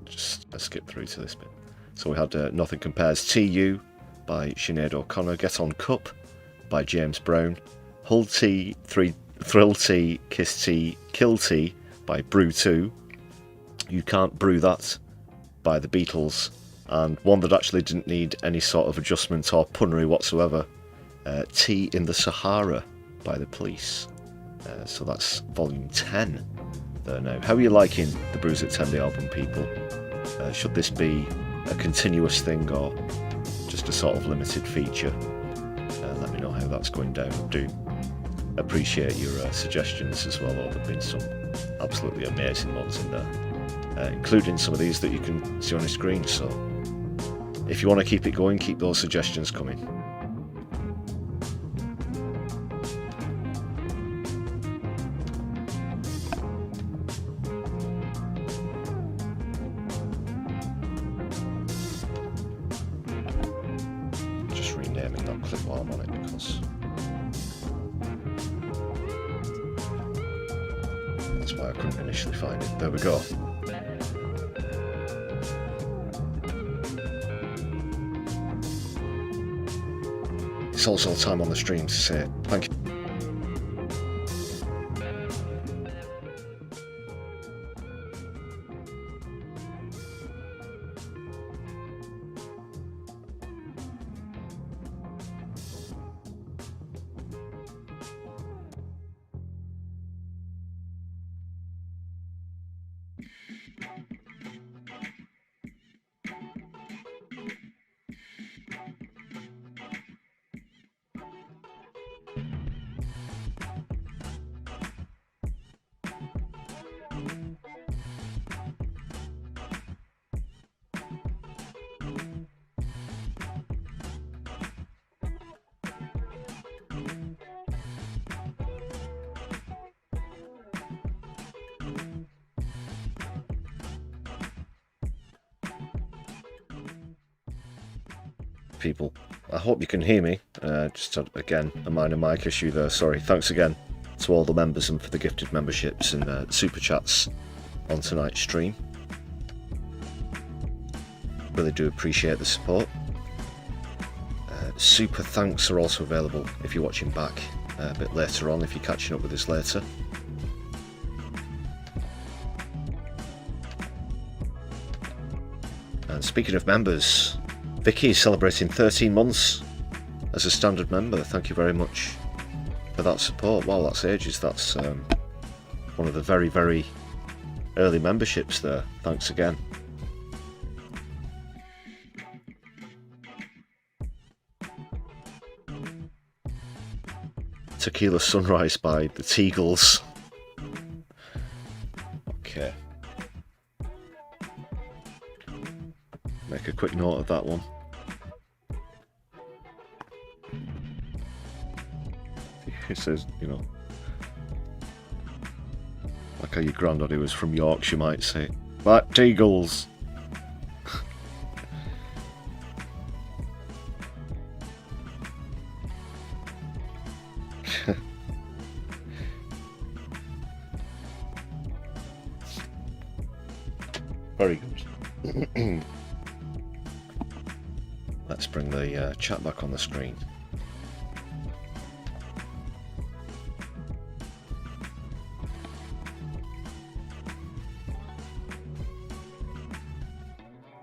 Just skip through to this bit. So we had Nothing Compares TU by Sinead O'Connor, Get On Cup by James Brown, Hold Tea, Thrill Tea, Kiss Tea, Kill Tea by Brew 2, You Can't Brew That by the Beatles, and one that actually didn't need any sort of adjustment or punnery whatsoever, Tea in the Sahara by the Police. So that's volume 10 there now. How are you liking the Brews at 10, the album, people? Should this be a continuous thing or just a sort of limited feature? Let me know how that's going down. I do appreciate your suggestions as well. There have been some absolutely amazing ones in there, including some of these that you can see on the screen. So if you want to keep it going, keep those suggestions coming. Just renaming that clip while I'm on it because that's why I couldn't initially find it. There we go. It's also time on the stream to say thank you. people. I hope you can hear me. Just had, again, a minor mic issue there. Sorry. Thanks again to all the members and for the gifted memberships and super chats on tonight's stream. Really do appreciate the support. Super thanks are also available if you're watching back a bit later on, if you're catching up with us later. And speaking of members, Vicky is celebrating 13 months as a standard member. Thank you very much for that support. Wow, that's ages. That's one of the very, very early memberships there. Thanks again. Tequila Sunrise by the Teagles. Okay. Make a quick note of that one. It says, you know, like how your granddaddy was from Yorkshire might say, like Teagles. Very good. Let's bring the chat back on the screen.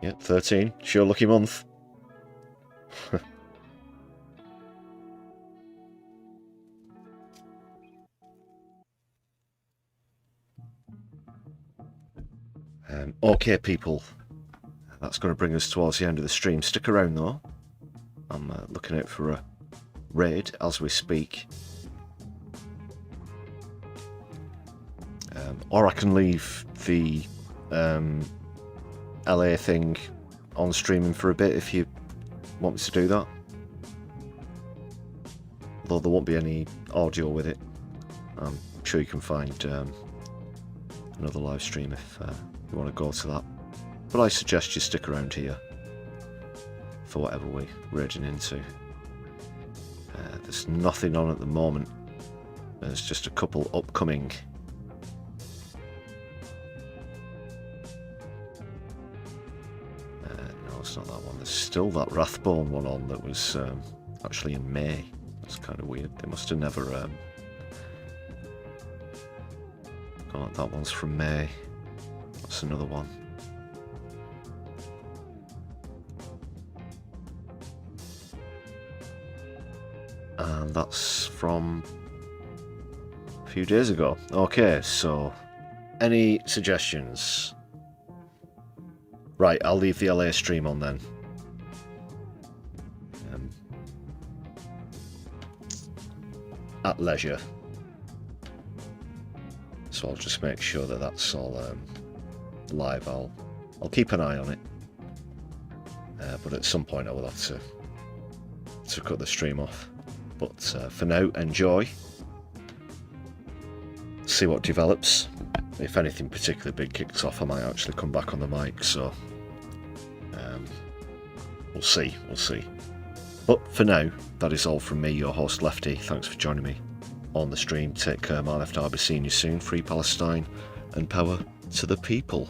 Yeah, 13. Sure lucky month. Okay, people. That's going to bring us towards the end of the stream. Stick around, though. I'm looking out for a raid as we speak. Or I can leave the LA thing on streaming for a bit if you want me to do that. Although there won't be any audio with it. I'm sure you can find another live stream if you want to go to that. But I suggest you stick around here for whatever we're raiding into. There's nothing on at the moment. There's just a couple upcoming. No, it's not that one. There's still that Rathbone one on that was actually in May. That's kind of weird. They must have never... Oh, that one's from May. That's another one. And that's from a few days ago. Okay, so any suggestions? Right, I'll leave the LA stream on then. At leisure. So I'll just make sure that that's all live. I'll keep an eye on it. But at some point I will have to cut the stream off. But for now, enjoy. See what develops. If anything particularly big kicks off, I might actually come back on the mic. So we'll see. We'll see. But for now, that is all from me, your host Lefty. Thanks for joining me on the stream. Take care, my Left. I'll be seeing you soon. Free Palestine and power to the people.